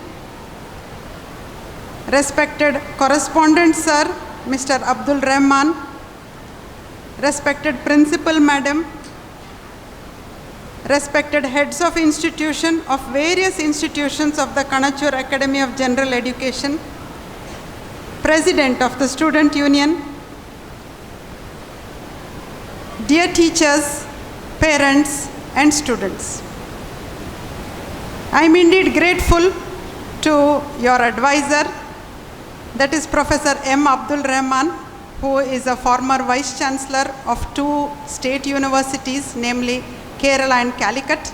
respected Correspondent Sir, Mr. Abdul Rahman, respected Principal Madam, respected heads of institution of various institutions of the KANACHURU Academy of General Education, President of the Student Union, dear teachers, parents and students. I am indeed grateful to your advisor, that is Professor M. Abdul Rahman, who is a former Vice Chancellor of 2 state universities, namely Kerala and Calicut.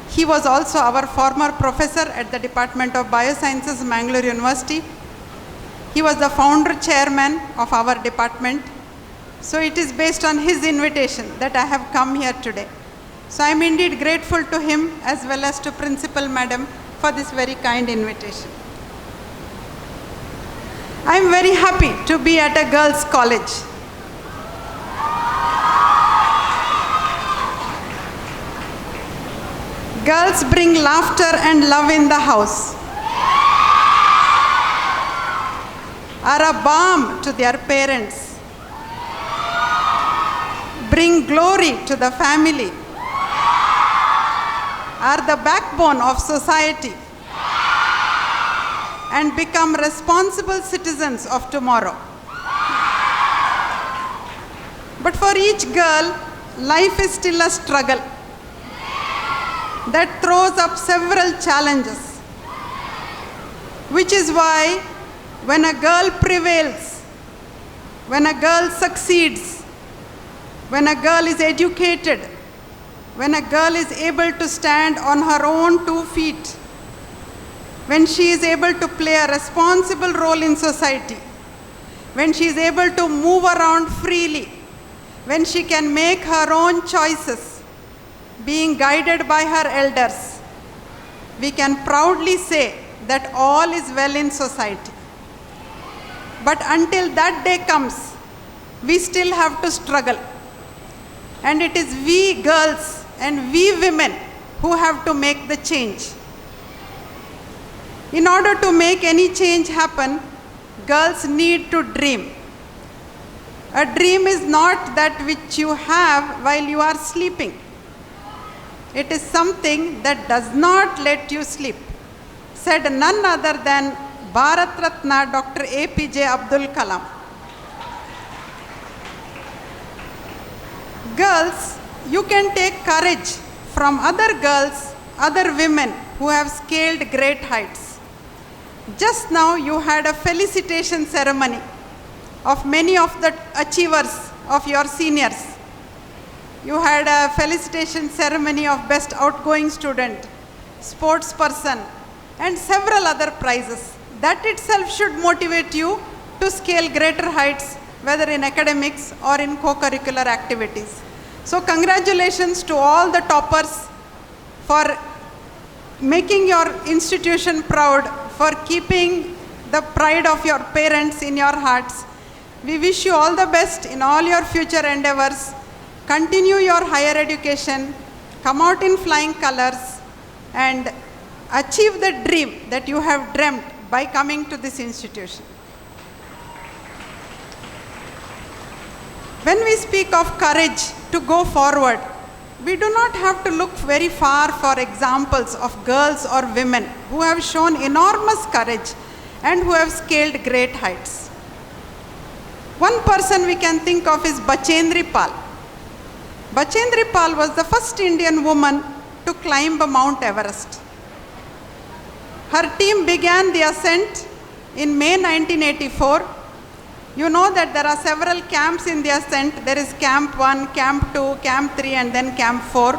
He was also our former professor at the Department of Biosciences, Mangalore University. He was the founder chairman of our department. So it is based on his invitation that I have come here today. So I am indeed grateful to him as well as to Principal Madam for this very kind invitation. I am very happy to be at a girls' college. Girls bring laughter and love in the house, are a balm to their parents, bring glory to the family, are the backbone of society, and become responsible citizens of tomorrow. But for each girl, life is still a struggle that throws up several challenges, which is why when a girl prevails, when a girl succeeds, when a girl is educated, when a girl is able to stand on her own 2 feet, when she is able to play a responsible role in society, when she is able to move around freely, when she can make her own choices, being guided by her elders, we can proudly say that all is well in society. But until that day comes, we still have to struggle. And it is we girls and we women who have to make the change. In order to make any change happen, girls need to dream. A dream is not that which you have while you are sleeping. It is something that does not let you sleep, said none other than Bharat Ratna Dr. APJ Abdul Kalam. Girls, you can take courage from other girls, other women who have scaled great heights. Just now you had a felicitation ceremony of many of the achievers of your seniors. You had a felicitation ceremony of best outgoing student, sports person, and several other prizes. That itself should motivate you to scale greater heights, whether in academics or in co-curricular activities. So congratulations to all the toppers for making your institution proud, for keeping the pride of your parents in your hearts. We wish you all the best in all your future endeavors. Continue your higher education, come out in flying colors, and achieve the dream that you have dreamt by coming to this institution. When we speak of courage to go forward, we do not have to look very far for examples of girls or women who have shown enormous courage and who have scaled great heights. One person we can think of is Bachendri Pal. Bachendri Pal was the first Indian woman to climb Mount Everest. Her team began the ascent in May 1984. You know that there are several camps in the ascent. There is Camp 1, Camp 2, Camp 3, and then Camp 4.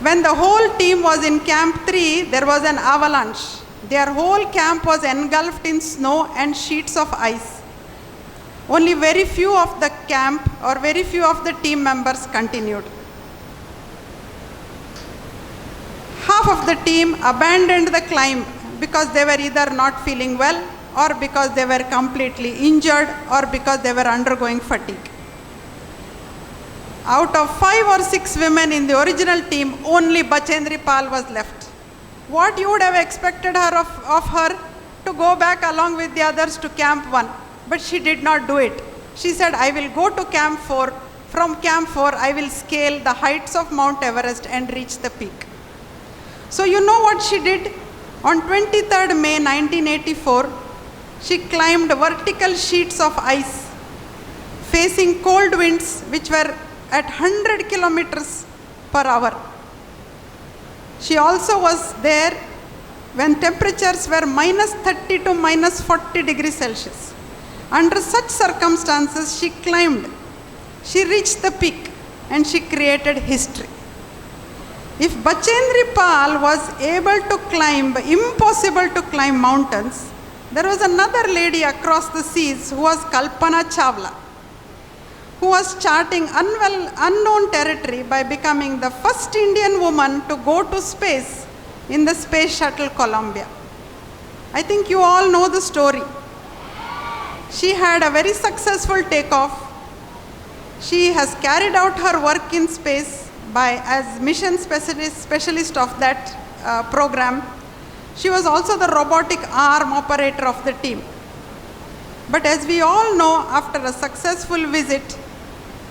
When the whole team was in Camp 3, there was an avalanche. Their whole camp was engulfed in snow and sheets of ice. Only very few of the camp or very few of the team members continued. Half of the team abandoned the climb because they were either not feeling well, or because they were completely injured, or because they were undergoing fatigue. Out of 5 or 6 women in the original team, only Bachendri Pal was left. What you would have expected of her to go back along with the others to Camp 1, but she did not do it. She said, I will go to Camp 4. From Camp 4, I will scale the heights of Mount Everest and reach the peak. So you know what she did? On 23rd May 1984, she climbed vertical sheets of ice, facing cold winds which were at 100 kilometers per hour. She also was there when temperatures were minus 30 to minus 40 degrees Celsius. Under such circumstances, she climbed. She reached the peak and she created history. If Bachendri Pal was able to climb impossible to climb mountains, there was another lady across the seas who was Kalpana Chawla, who was charting unknown territory by becoming the first Indian woman to go to space in the Space Shuttle Columbia. I think you all know the story. She had a very successful takeoff. She has carried out her work in space as mission specialist of that program. She was also the robotic arm operator of the team. But as we all know, after a successful visit,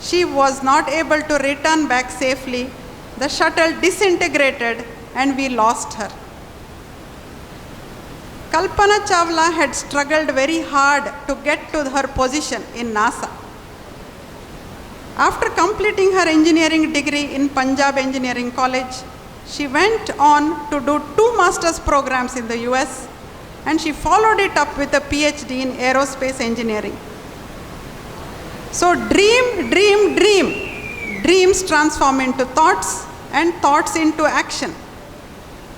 she was not able to return back safely. The shuttle disintegrated and we lost her. Kalpana Chawla had struggled very hard to get to her position in NASA. After completing her engineering degree in Punjab Engineering College, she went on to do 2 master's programs in the US and she followed it up with a PhD in aerospace engineering. So dream, dream, dream. Dreams transform into thoughts and thoughts into action,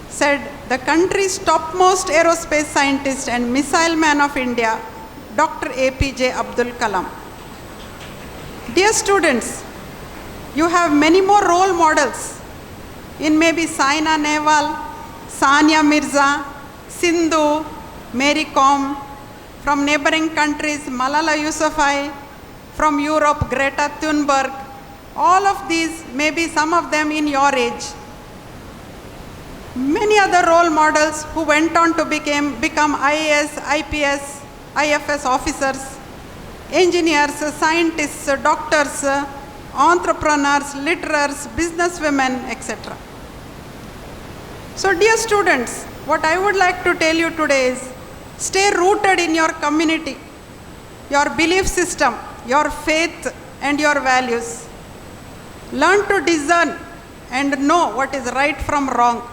said the country's topmost aerospace scientist and missile man of India, Dr. APJ Abdul Kalam. Dear students, you have many more role models in maybe Saina Nehwal, Sania Mirza, Sindhu, Mary Kom, from neighboring countries Malala Yousafzai, from Europe Greta Thunberg. All of these, maybe some of them in your age. Many other role models who went on to become IAS, IPS, IFS officers, engineers, scientists, doctors, entrepreneurs, literers, businesswomen, etc. So dear students, what I would like to tell you today is, stay rooted in your community, your belief system, your faith and your values. Learn to discern and know what is right from wrong.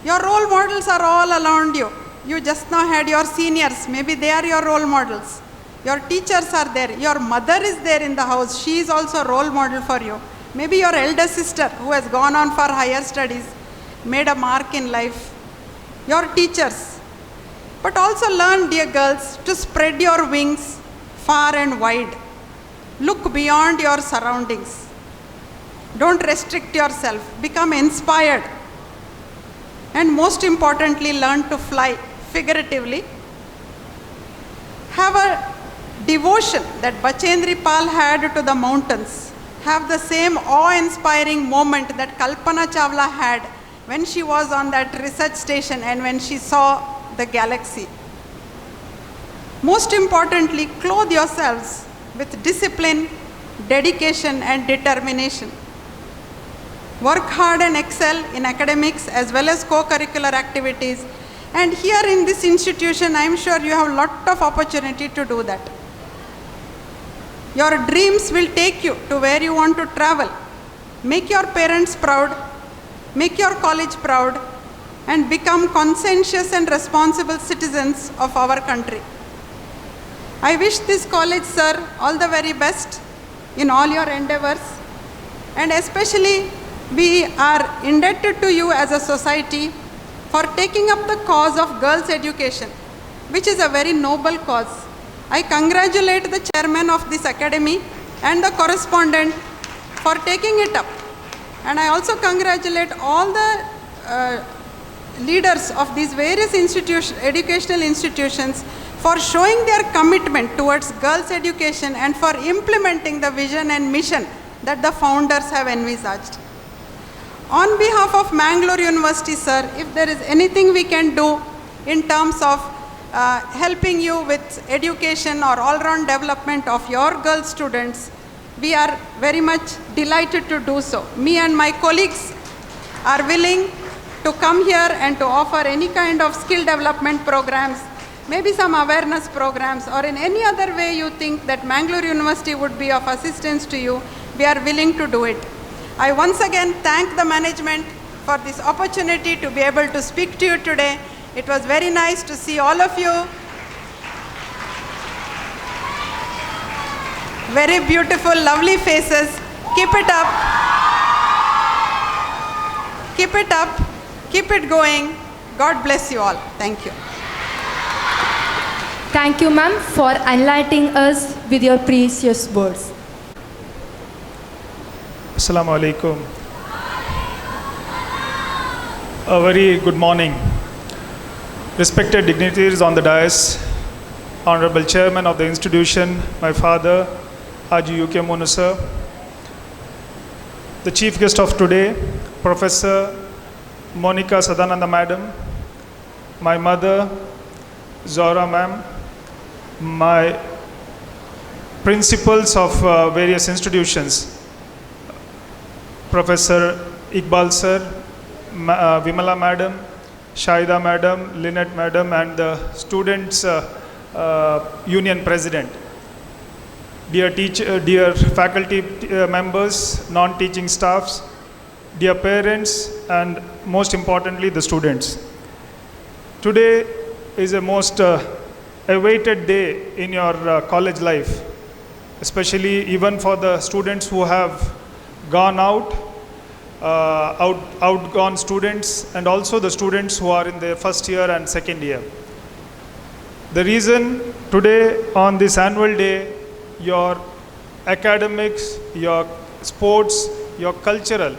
Your role models are all around you. You just now had your seniors, maybe they are your role models. Your teachers are there. Your mother is there in the house. She is also a role model for you. Maybe your elder sister who has gone on for higher studies, made a mark in life. Your teachers. But also learn, dear girls, to spread your wings far and wide. Look beyond your surroundings. Don't restrict yourself. Become inspired. And most importantly, learn to fly figuratively. Have a devotion that Bachendri Pal had to the mountains. Have the same awe-inspiring moment that Kalpana Chawla had when she was on that research station and when she saw the galaxy. Most importantly, clothe yourselves with discipline, dedication and determination. Work hard and excel in academics as well as co-curricular activities. And here in this institution, I am sure you have a lot of opportunity to do that. Your dreams will take you to where you want to travel. Make your parents proud, make your college proud, and become conscientious and responsible citizens of our country. I wish this college, sir, all the very best in all your endeavors, and especially we are indebted to you as a society for taking up the cause of girls' education, which is a very noble cause. I congratulate the chairman of this academy and the correspondent for taking it up. And I also congratulate all the leaders of these various educational institutions for showing their commitment towards girls' education and for implementing the vision and mission that the founders have envisaged. On behalf of Mangalore University, sir, if there is anything we can do in terms of helping you with education or all-round development of your girl students, we are very much delighted to do so. Me and my colleagues are willing to come here and to offer any kind of skill development programs, maybe some awareness programs, or in any other way you think that Mangalore University would be of assistance to you, we are willing to do it. I once again thank the management for this opportunity to be able to speak to you today. It was very nice to see all of you. Very beautiful, lovely faces. Keep it up. Keep it up. Keep it going. God bless you all. Thank you. Thank you, ma'am, for enlightening us with your precious words. Assalamu alaikum. A very good morning. Respected dignitaries on the dais, Honorable Chairman of the institution, my father, Haji UK Monu sir, the chief guest of today, Professor Monica Sadananda madam, my mother, Zora ma'am, my principals of various institutions, Professor Iqbal sir, Vimala madam, Shaida madam, Lynette madam, and the students union president. Dear faculty members, non-teaching staffs, dear parents, and most importantly the students. Today is a most awaited day in your college life, especially even for the students who have gone outgone students, and also the students who are in their first year and second year. The reason today on this annual day, your academics, your sports, your cultural,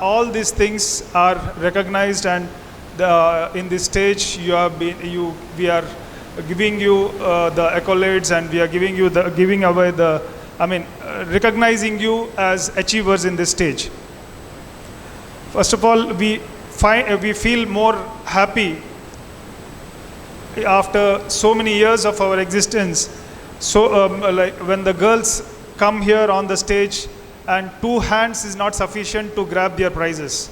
all these things are recognized, and in this stage we are giving you the accolades, and we are recognizing you as achievers in this stage. First of all, we feel more happy after so many years of our existence. So like when the girls come here on the stage, and 2 hands is not sufficient to grab their prizes.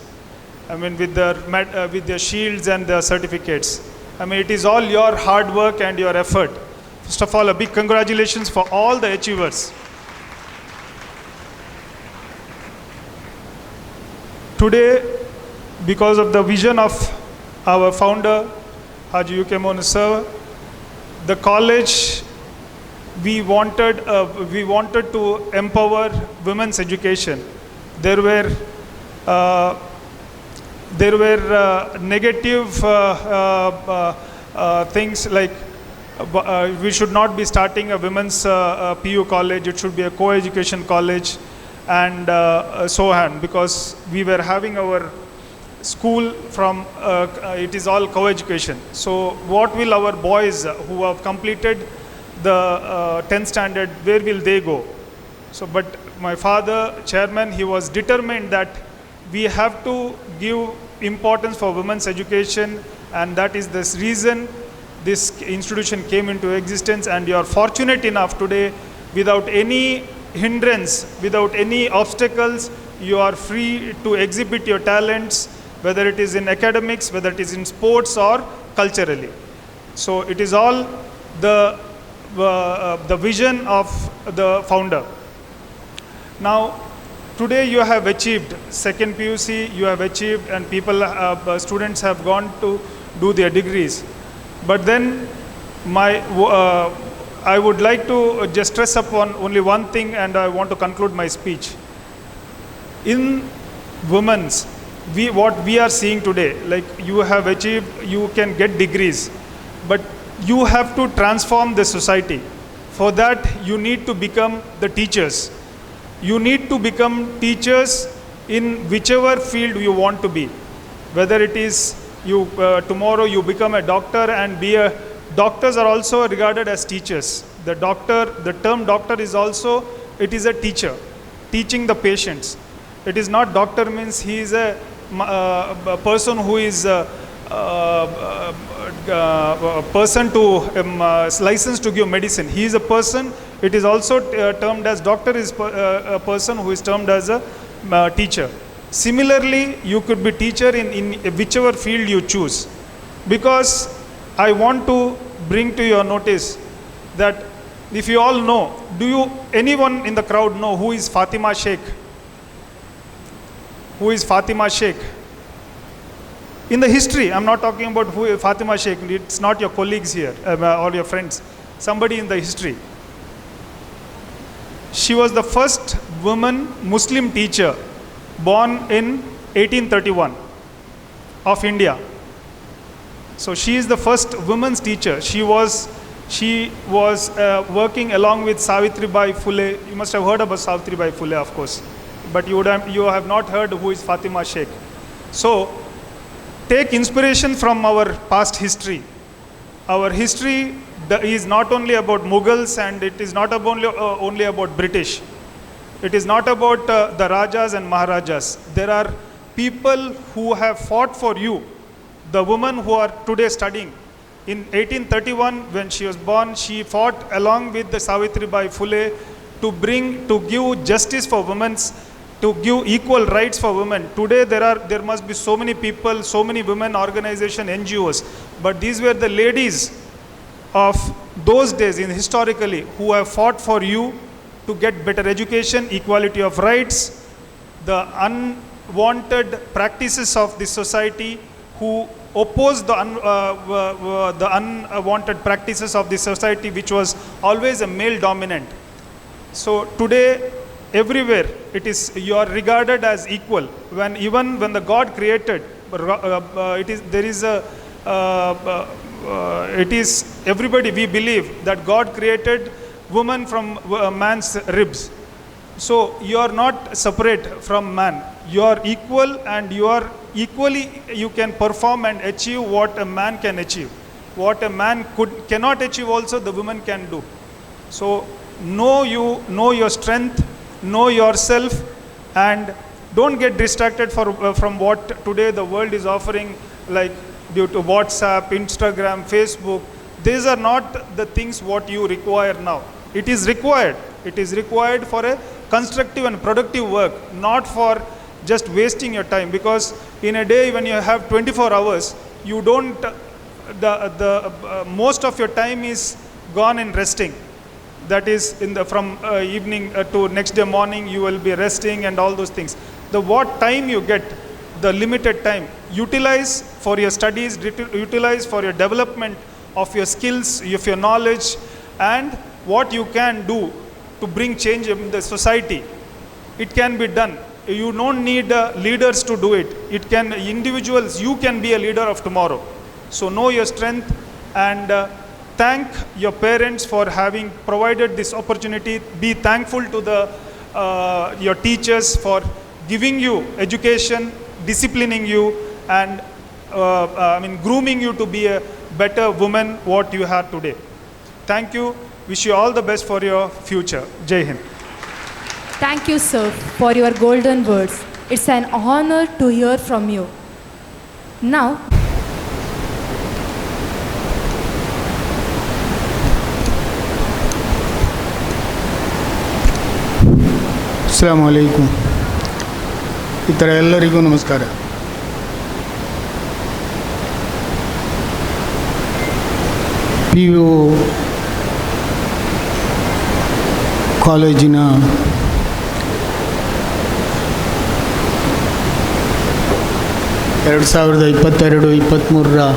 With their shields and their certificates. It is all your hard work and your effort. First of all, a big congratulations for all the achievers. Today, because of the vision of our founder, Haji Yukemon sir, the college, we wanted to empower women's education. There were negative things like we should not be starting a women's PU college, it should be a co-education college, and so on, because we were having our school from, it is all co-education. So what will our boys who have completed the 10th standard, where will they go? So, but my father, chairman, he was determined that we have to give importance for women's education, and that is the reason this institution came into existence. And you are fortunate enough today, without any hindrance, without any obstacles, you are free to exhibit your talents, whether it is in academics, whether it is in sports or culturally. So it is all the vision of the founder. Now, today you have achieved second PUC, you have achieved, and students have gone to do their degrees. But then I would like to just stress upon only one thing, and I want to conclude my speech. In women's, what we are seeing today, like you have achieved, you can get degrees, but you have to transform the society. For that, you need to become the teachers. You need to become teachers in whichever field you want to be. Whether it is tomorrow you become a doctor and doctors are also regarded as teachers. The term doctor is also, it is a teacher, teaching the patients. It is not doctor means he is a person who is a person to licensed to give medicine. He is a person. It is also termed as doctor is a person who is termed as a teacher. Similarly, you could be teacher in whichever field you choose. Because I want to bring to your notice that if you all know, anyone in the crowd know who is Fatima Sheikh? Who is Fatima Sheikh? In the history, I'm not talking about who is Fatima Sheikh, it's not your colleagues here or your friends, somebody in the history. She was the first woman Muslim teacher born in 1831 of India. So she is the first women's teacher. She was working along with Savitribai Phule. You must have heard about Savitribai Phule, of course, but you have not heard who is Fatima Sheikh. So take inspiration from our past history. Our history is not only about Mughals, and it is not only about British. It is not about the Rajas and Maharajas. There are people who have fought for you. The women who are today studying. In 1831, when she was born, she fought along with the Savitribai Phule to give justice for women, to give equal rights for women. Today there must be so many people, so many women organizations, NGOs, but these were the ladies of those days historically who have fought for you to get better education, equality of rights, the unwanted practices of this society, who oppose the unwanted practices of the society, which was always a male dominant. So today, everywhere you are regarded as equal. Even when the God created, everybody, we believe that God created woman from man's ribs. So you are not separate from man. You are equal, and you can perform and achieve what a man can achieve. What a man cannot achieve also, the woman can do. So know your strength, know yourself, and don't get distracted from what today the world is offering, like due to WhatsApp, Instagram, Facebook. These are not the things what you require now. It is required for a constructive and productive work, not for just wasting your time. Because in a day when you have 24 hours, you don't, most of your time is gone in resting. That is from evening to next day morning, you will be resting and all those things. What time you get, the limited time, utilize for your studies, utilize for your development of your skills, of your knowledge, and what you can do to bring change in the society. It can be done. You don't need leaders to do it. Individuals, you can be a leader of tomorrow. So know your strength, and thank your parents for having provided this opportunity. Be thankful to your teachers for giving you education, disciplining you, and grooming you to be a better woman what you have today. Thank you. Wish you all the best for your future. Jai Hind. Thank you, sir, for your golden words. It's an honor to hear from you. Now, ಅಸ್ಸಲಾಮು ಅಲೈಕುಮ್. ಈ ಥರ ಎಲ್ಲರಿಗೂ ನಮಸ್ಕಾರ. PU ಕಾಲೇಜಿನ ಎರಡು 2022-23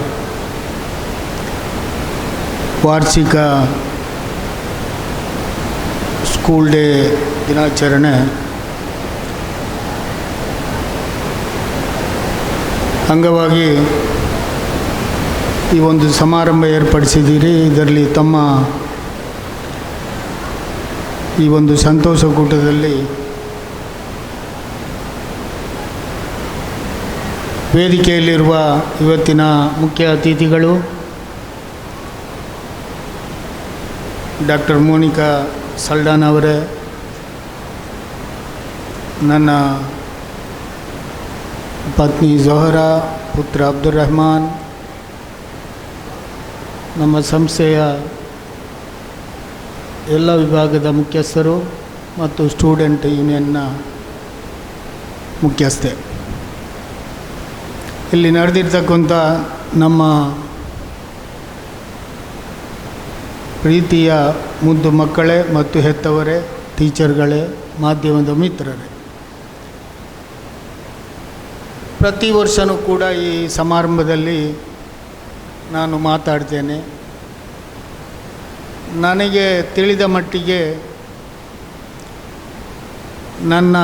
ವಾರ್ಷಿಕ school day ದಿನಾಚರಣೆ ಅಂಗವಾಗಿ ಈ ಒಂದು ಸಮಾರಂಭ ಏರ್ಪಡಿಸಿದ್ದೀರಿ. ಇದರಲ್ಲಿ ತಮ್ಮ ಈ ಒಂದು ಸಂತೋಷ ಕೂಟದಲ್ಲಿ ವೇದಿಕೆಯಲ್ಲಿರುವ ಇವತ್ತಿನ ಮುಖ್ಯ ಅತಿಥಿಗಳು ಡಾಕ್ಟರ್ ಮೋನಿಕಾ ಸಲ್ಡಾನ್ ಅವರೇ, ನನ್ನ ಪತ್ನಿ ಝೊಹರಾ, ಪುತ್ರ ಅಬ್ದುಲ್ ರಹಮಾನ್, ನಮ್ಮ ಸಂಸ್ಥೆಯ ಎಲ್ಲ ವಿಭಾಗದ ಮುಖ್ಯಸ್ಥರು ಮತ್ತು ಸ್ಟೂಡೆಂಟ್ ಯೂನಿಯನ್ನ ಮುಖ್ಯಸ್ಥೆ, ಇಲ್ಲಿ ನಡೆದಿರ್ತಕ್ಕಂಥ ನಮ್ಮ ಪ್ರೀತಿಯ ಮುದ್ದು ಮಕ್ಕಳೇ ಮತ್ತು ಹೆತ್ತವರೇ, ಟೀಚರ್ಗಳೇ, ಮಾಧ್ಯಮದ ಮಿತ್ರರೇ, ಪ್ರತಿ ವರ್ಷವೂ ಕೂಡ ಈ ಸಮಾರಂಭದಲ್ಲಿ ನಾನು ಮಾತಾಡ್ತೇನೆ. ನನಗೆ ತಿಳಿದ ಮಟ್ಟಿಗೆ ನನ್ನ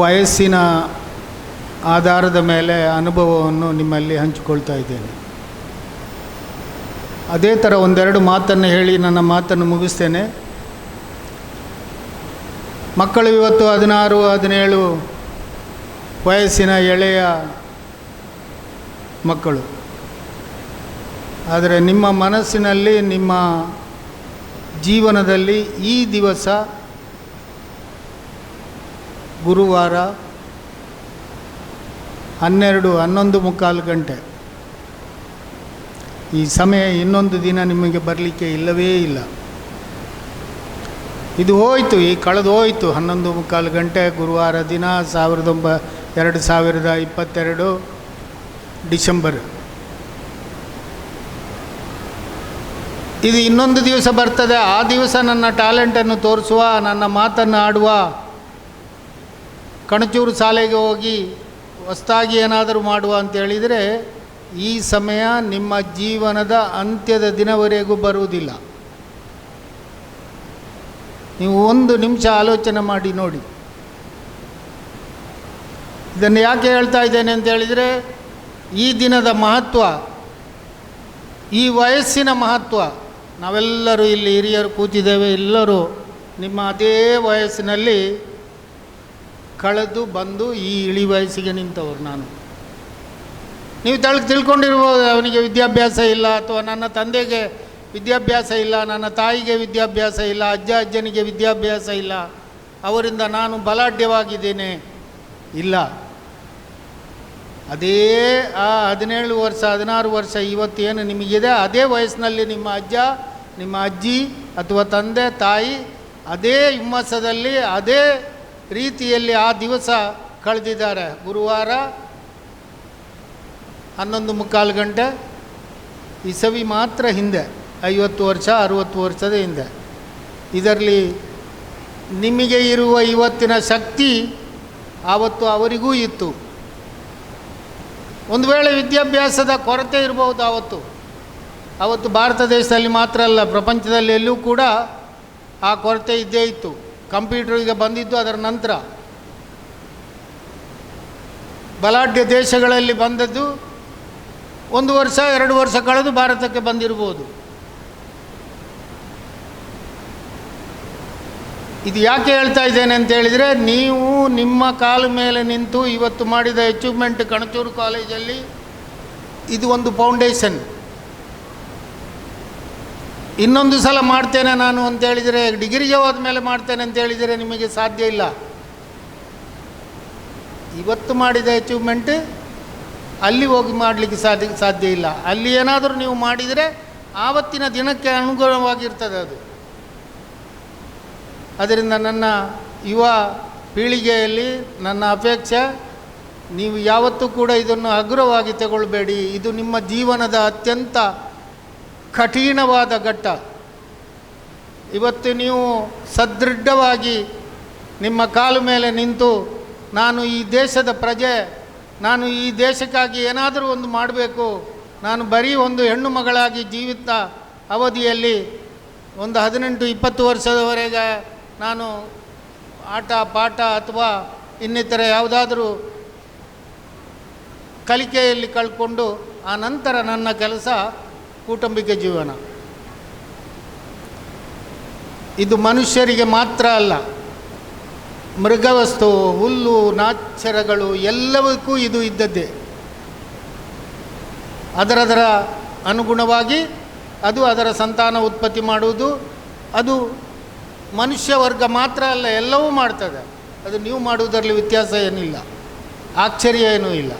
ವಯಸ್ಸಿನ ಆಧಾರದ ಮೇಲೆ ಅನುಭವವನ್ನು ನಿಮ್ಮಲ್ಲಿ ಹಂಚಿಕೊಳ್ತಾ ಇದ್ದೇನೆ. ಅದೇ ಥರ ಒಂದೆರಡು ಮಾತನ್ನು ಹೇಳಿ ನನ್ನ ಮಾತನ್ನು ಮುಗಿಸ್ತೇನೆ. ಮಕ್ಕಳು ಇವತ್ತು 16-17 ವಯಸ್ಸಿನ ಎಳೆಯ ಮಕ್ಕಳು, ಆದರೆ ನಿಮ್ಮ ಮನಸ್ಸಿನಲ್ಲಿ, ನಿಮ್ಮ ಜೀವನದಲ್ಲಿ ಈ ದಿವಸ ಗುರುವಾರ 12-11:15 ಗಂಟೆ, ಈ ಸಮಯ ಇನ್ನೊಂದು ದಿನ ನಿಮಗೆ ಬರಲಿಕ್ಕೆ ಇಲ್ಲವೇ ಇಲ್ಲ. ಇದು ಹೋಯಿತು, ಈ ಕಳೆದು ಹೋಯಿತು. 11:15 ಗಂಟೆ ಗುರುವಾರ ದಿನ 2022 ಡಿಸೆಂಬರ್. ಇದು ಇನ್ನೊಂದು ದಿವಸ ಬರ್ತದೆ. ಆ ದಿವಸ ನನ್ನ ಟ್ಯಾಲೆಂಟನ್ನು ತೋರಿಸುವ, ನನ್ನ ಮಾತನ್ನು ಆಡುವ, ಕಣಚೂರು ಶಾಲೆಗೆ ಹೋಗಿ ಹೊಸದಾಗಿ ಏನಾದರೂ ಮಾಡುವ ಅಂತೇಳಿದರೆ ಈ ಸಮಯ ನಿಮ್ಮ ಜೀವನದ ಅಂತ್ಯದ ದಿನವರೆಗೂ ಬರುವುದಿಲ್ಲ. ನೀವು 1 ನಿಮಿಷ ಆಲೋಚನೆ ಮಾಡಿ ನೋಡಿ. ಇದನ್ನು ಯಾಕೆ ಹೇಳ್ತಾ ಇದ್ದೇನೆ ಅಂತ ಹೇಳಿದರೆ, ಈ ದಿನದ ಮಹತ್ವ, ಈ ವಯಸ್ಸಿನ ಮಹತ್ವ, ನಾವೆಲ್ಲರೂ ಇಲ್ಲಿ ಹಿರಿಯರು ಕೂತಿದ್ದೇವೆ, ಎಲ್ಲರೂ ನಿಮ್ಮ ಅದೇ ವಯಸ್ಸಿನಲ್ಲಿ ಕಳೆದು ಬಂದು ಈ ಇಳಿ ವಯಸ್ಸಿಗೆ ನಿಂತವರು. ನೀವು ತಿಳ್ಕೊಂಡಿರ್ಬೋದು, ಅವನಿಗೆ ವಿದ್ಯಾಭ್ಯಾಸ ಇಲ್ಲ, ಅಥವಾ ನನ್ನ ತಂದೆಗೆ ವಿದ್ಯಾಭ್ಯಾಸ ಇಲ್ಲ, ನನ್ನ ತಾಯಿಗೆ ವಿದ್ಯಾಭ್ಯಾಸ ಇಲ್ಲ, ಅಜ್ಜನಿಗೆ ವಿದ್ಯಾಭ್ಯಾಸ ಇಲ್ಲ, ಅವರಿಂದ ನಾನು ಬಲಾಢ್ಯವಾಗಿದ್ದೇನೆ. ಇಲ್ಲ, ಅದೇ ಆ 17 ವರ್ಷ 16 ವರ್ಷ ಇವತ್ತೇನು ನಿಮಗಿದೆ, ಅದೇ ವಯಸ್ಸಿನಲ್ಲಿ ನಿಮ್ಮ ಅಜ್ಜ, ನಿಮ್ಮ ಅಜ್ಜಿ ಅಥವಾ ತಂದೆ ತಾಯಿ ಅದೇ ಹುಮ್ಮಸ್ಸದಲ್ಲಿ ಅದೇ ರೀತಿಯಲ್ಲಿ ಆ ದಿವಸ ಕಳೆದಿದ್ದಾರೆ. ಗುರುವಾರ 11:45 ಗಂಟೆ ಇಸವಿ ಮಾತ್ರ ಹಿಂದೆ, 50 ವರ್ಷ 60 ವರ್ಷದ ಹಿಂದೆ. ಇದರಲ್ಲಿ ನಿಮಗೆ ಇರುವ ಇವತ್ತಿನ ಶಕ್ತಿ ಆವತ್ತು ಅವರಿಗೂ ಇತ್ತು. ಒಂದು ವೇಳೆ ವಿದ್ಯಾಭ್ಯಾಸದ ಕೊರತೆ ಇರಬಹುದು ಅವತ್ತು ಭಾರತ ದೇಶದಲ್ಲಿ ಮಾತ್ರ ಅಲ್ಲ, ಪ್ರಪಂಚದಲ್ಲಿ ಎಲ್ಲೂ ಕೂಡ ಆ ಕೊರತೆ ಇದ್ದೇ ಇತ್ತು. ಕಂಪ್ಯೂಟರ್ ಈಗ ಬಂದಿದ್ದು ಅದರ ನಂತರ. ಬಲಾಢ್ಯ ದೇಶಗಳಲ್ಲಿ ಬಂದದ್ದು 1 ವರ್ಷ 2 ವರ್ಷ ಕಳೆದು ಭಾರತಕ್ಕೆ ಬಂದಿರ್ಬೋದು. ಇದು ಯಾಕೆ ಹೇಳ್ತಾ ಇದ್ದೇನೆ ಅಂತ ಹೇಳಿದರೆ, ನೀವು ನಿಮ್ಮ ಕಾಲ ಮೇಲೆ ನಿಂತು ಇವತ್ತು ಮಾಡಿದ ಅಚೀವ್ಮೆಂಟ್ ಕಣಚೂರು ಕಾಲೇಜಲ್ಲಿ ಇದು ಒಂದು ಫೌಂಡೇಶನ್. ಇನ್ನೊಂದು ಸಲ ಮಾಡ್ತೇನೆ ನಾನು ಅಂತೇಳಿದರೆ, ಡಿಗ್ರಿಗೆ ಹೋದ ಮೇಲೆ ಮಾಡ್ತೇನೆ ಅಂತೇಳಿದರೆ ನಿಮಗೆ ಸಾಧ್ಯ ಇಲ್ಲ. ಇವತ್ತು ಮಾಡಿದ ಅಚೀವ್ಮೆಂಟ್ ಅಲ್ಲಿ ಹೋಗಿ ಮಾಡಲಿಕ್ಕೆ ಸಾಧ್ಯ ಇಲ್ಲ. ಅಲ್ಲಿ ಏನಾದರೂ ನೀವು ಮಾಡಿದರೆ ಆವತ್ತಿನ ದಿನಕ್ಕೆ ಅನುಗುಣವಾಗಿರ್ತದೆ ಅದು. ಅದರಿಂದ ನನ್ನ ಯುವ ಪೀಳಿಗೆಯಲ್ಲಿ ನನ್ನ ಅಪೇಕ್ಷೆ, ನೀವು ಯಾವತ್ತೂ ಕೂಡ ಇದನ್ನು ಹಗುರವಾಗಿ ತಗೊಳ್ಬೇಡಿ. ಇದು ನಿಮ್ಮ ಜೀವನದ ಅತ್ಯಂತ ಕಠಿಣವಾದ ಘಟ್ಟ. ಇವತ್ತು ನೀವು ಸದೃಢವಾಗಿ ನಿಮ್ಮ ಕಾಲು ಮೇಲೆ ನಿಂತು, ನಾನು ಈ ದೇಶದ ಪ್ರಜೆ, ನಾನು ಈ ದೇಶಕ್ಕಾಗಿ ಏನಾದರೂ ಒಂದು ಮಾಡಬೇಕು, ನಾನು ಬರೀ ಒಂದು ಹೆಣ್ಣು ಮಗಳಾಗಿ ಜೀವಿತ ಅವಧಿಯಲ್ಲಿ ಒಂದು 18-20 ವರ್ಷದವರೆಗೆ ನಾನು ಆಟ ಪಾಠ ಅಥವಾ ಇನ್ನಿತರ ಯಾವುದಾದ್ರೂ ಕಲಿಕೆಯಲ್ಲಿ ಕಳ್ಕೊಂಡು ಆ ನಂತರ ನನ್ನ ಕೆಲಸ ಕೌಟುಂಬಿಕ ಜೀವನ. ಇದು ಮನುಷ್ಯರಿಗೆ ಮಾತ್ರ ಅಲ್ಲ, ಮೃಗವಸ್ತು, ಹುಲ್ಲು, ನಾಚರಗಳು ಎಲ್ಲವಕ್ಕೂ ಇದು ಇದ್ದದ್ದೇ. ಅದರದರ ಅನುಗುಣವಾಗಿ ಅದು ಅದರ ಸಂತಾನ ಉತ್ಪತ್ತಿ ಮಾಡುವುದು. ಅದು ಮನುಷ್ಯ ವರ್ಗ ಮಾತ್ರ ಅಲ್ಲ, ಎಲ್ಲವೂ ಮಾಡ್ತದೆ. ಅದು ನೀವು ಮಾಡುವುದರಲ್ಲಿ ವ್ಯತ್ಯಾಸ ಏನಿಲ್ಲ, ಆಶ್ಚರ್ಯ ಏನೂ ಇಲ್ಲ.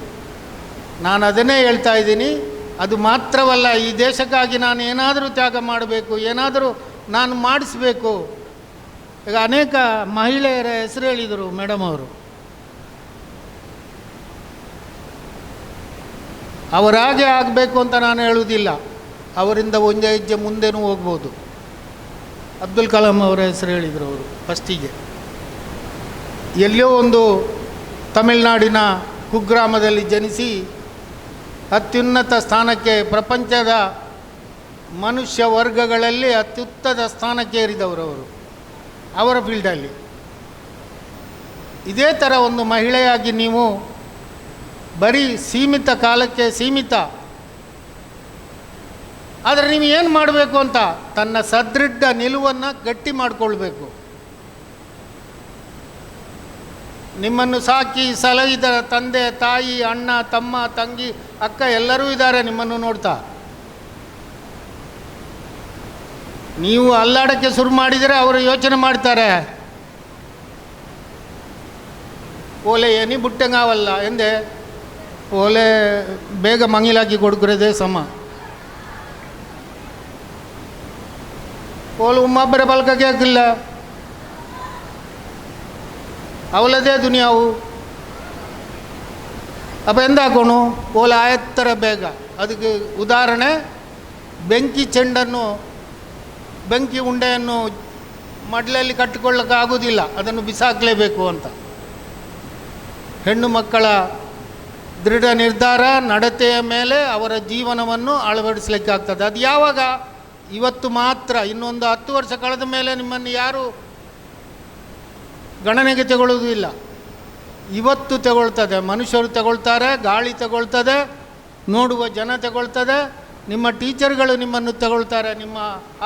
ನಾನು ಅದನ್ನೇ ಹೇಳ್ತಾ ಇದ್ದೀನಿ. ಅದು ಮಾತ್ರವಲ್ಲ, ಈ ದೇಶಕ್ಕಾಗಿ ನಾನು ಏನಾದರೂ ತ್ಯಾಗ ಮಾಡಬೇಕು, ಏನಾದರೂ ನಾನು ಮಾಡಿಸಬೇಕು. ಈಗ ಅನೇಕ ಮಹಿಳೆಯರ ಹೆಸರು ಹೇಳಿದರು ಮೇಡಮ್ ಅವರು. ಅವರಾಗೆ ಆಗಬೇಕು ಅಂತ ನಾನು ಹೇಳುವುದಿಲ್ಲ, ಅವರಿಂದ ಒಂದು ಹೆಜ್ಜೆ ಮುಂದೆನೂ ಹೋಗ್ಬೋದು. ಅಬ್ದುಲ್ ಕಲಾಂ ಅವರ ಹೆಸರು ಹೇಳಿದರು ಅವರು ಫಸ್ಟಿಗೆ. ಎಲ್ಲೋ ಒಂದು ತಮಿಳುನಾಡಿನ ಕುಗ್ರಾಮದಲ್ಲಿ ಜನಿಸಿ ಅತ್ಯುನ್ನತ ಸ್ಥಾನಕ್ಕೆ, ಪ್ರಪಂಚದ ಮನುಷ್ಯ ವರ್ಗಗಳಲ್ಲಿ ಅತ್ಯುನ್ನತ ಸ್ಥಾನಕ್ಕೆ ಏರಿದವರು ಅವರು, ಅವರ ಫೀಲ್ಡಲ್ಲಿ. ಇದೇ ಥರ ಒಂದು ಮಹಿಳೆಯಾಗಿ ನೀವು ಬರೀ ಸೀಮಿತ ಕಾಲಕ್ಕೆ ಸೀಮಿತ, ಆದರೆ ನೀವು ಏನು ಮಾಡಬೇಕು ಅಂತ ತನ್ನ ಸದೃಢ ನಿಲುವನ್ನು ಗಟ್ಟಿ ಮಾಡಿಕೊಳ್ಬೇಕು. ನಿಮ್ಮನ್ನು ಸಾಕಿ ಸಲಹಿದ ತಂದೆ ತಾಯಿ ಅಣ್ಣ ತಮ್ಮ ತಂಗಿ ಅಕ್ಕ ಎಲ್ಲರೂ ಇದ್ದಾರೆ ನಿಮ್ಮನ್ನು ನೋಡ್ತಾ. ನೀವು ಅಲ್ಲಾಡಕ್ಕೆ ಶುರು ಮಾಡಿದರೆ ಅವರು ಯೋಚನೆ ಮಾಡ್ತಾರೆ, ಓಲೆ ಎನಿ ಬುಟ್ಟಂಗಾವಲ್ಲ ಎಂದೆ, ಓಲೆ ಬೇಗ ಮಂಗಿಲಾಕಿ ಕೊಡುಕರದೇ ಸಮ, ಓಲು ಉಮ್ಮಬ್ಬರ ಬಲ್ಕಕ್ಕೆ ಹಾಕಿಲ್ಲ, ಅವಳದೇ ದುನಿಯಾವು ಅಪ್ಪ ಎಂದಾಕೋಣು ಓಲೆ ಆಯತ್ತರ ಬೇಗ. ಅದಕ್ಕೆ ಉದಾಹರಣೆ, ಬೆಂಕಿ ಚೆಂಡನ್ನು, ಬೆಂಕಿ ಉಂಡೆಯನ್ನು ಮಡ್ಲಲ್ಲಿ ಕಟ್ಟಿಕೊಳ್ಳೋಕ್ಕಾಗೋದಿಲ್ಲ, ಅದನ್ನು ಬಿಸಾಕಲೇಬೇಕು ಅಂತ. ಹೆಣ್ಣು ಮಕ್ಕಳ ದೃಢ ನಿರ್ಧಾರ ನಡತೆಯ ಮೇಲೆ ಅವರ ಜೀವನವನ್ನು ಅಳವಡಿಸಲಿಕ್ಕಾಗ್ತದೆ. ಅದು ಯಾವಾಗ? ಇವತ್ತು ಮಾತ್ರ. ಇನ್ನೊಂದು 10 ವರ್ಷ ಕಳೆದ ಮೇಲೆ ನಿಮ್ಮನ್ನು ಯಾರು ಗಣನೆಗೆ ತಗೊಳ್ಳೋದಿಲ್ಲ. ಇವತ್ತು ತಗೊಳ್ತದೆ, ಮನುಷ್ಯರು ತಗೊಳ್ತಾರೆ, ಗಾಳಿ ತಗೊಳ್ತದೆ, ನೋಡುವ ಜನ ತಗೊಳ್ತದೆ, ನಿಮ್ಮ ಟೀಚರ್ಗಳು ನಿಮ್ಮನ್ನು ತಗೊಳ್ತಾರೆ, ನಿಮ್ಮ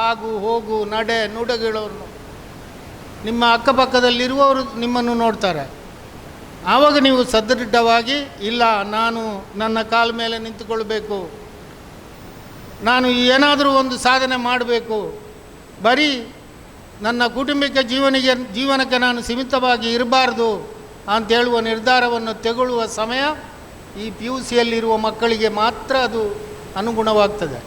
ಆಗು ಹೋಗು ನಡೆ ನುಡಿಗಳನ್ನು ನಿಮ್ಮ ಅಕ್ಕಪಕ್ಕದಲ್ಲಿರುವವರು ನಿಮ್ಮನ್ನು ನೋಡ್ತಾರೆ. ಆವಾಗ ನೀವು ಸದೃಢವಾಗಿ, ಇಲ್ಲ ನಾನು ನನ್ನ ಕಾಲ ಮೇಲೆ ನಿಂತುಕೊಳ್ಬೇಕು, ನಾನು ಏನಾದರೂ ಒಂದು ಸಾಧನೆ ಮಾಡಬೇಕು, ಬರೀ ನನ್ನ ಕುಟುಂಬಿಕ ಜೀವನಕ್ಕೆ ನಾನು ಸೀಮಿತವಾಗಿ ಇರಬಾರ್ದು ಅಂತೇಳುವ ನಿರ್ಧಾರವನ್ನು ತೆಗೊಳ್ಳುವ ಸಮಯ ಈ PUCಯಲ್ಲಿರುವ ಮಕ್ಕಳಿಗೆ ಮಾತ್ರ ಅದು ಅನುಗುಣವಾಗ್ತದೆ.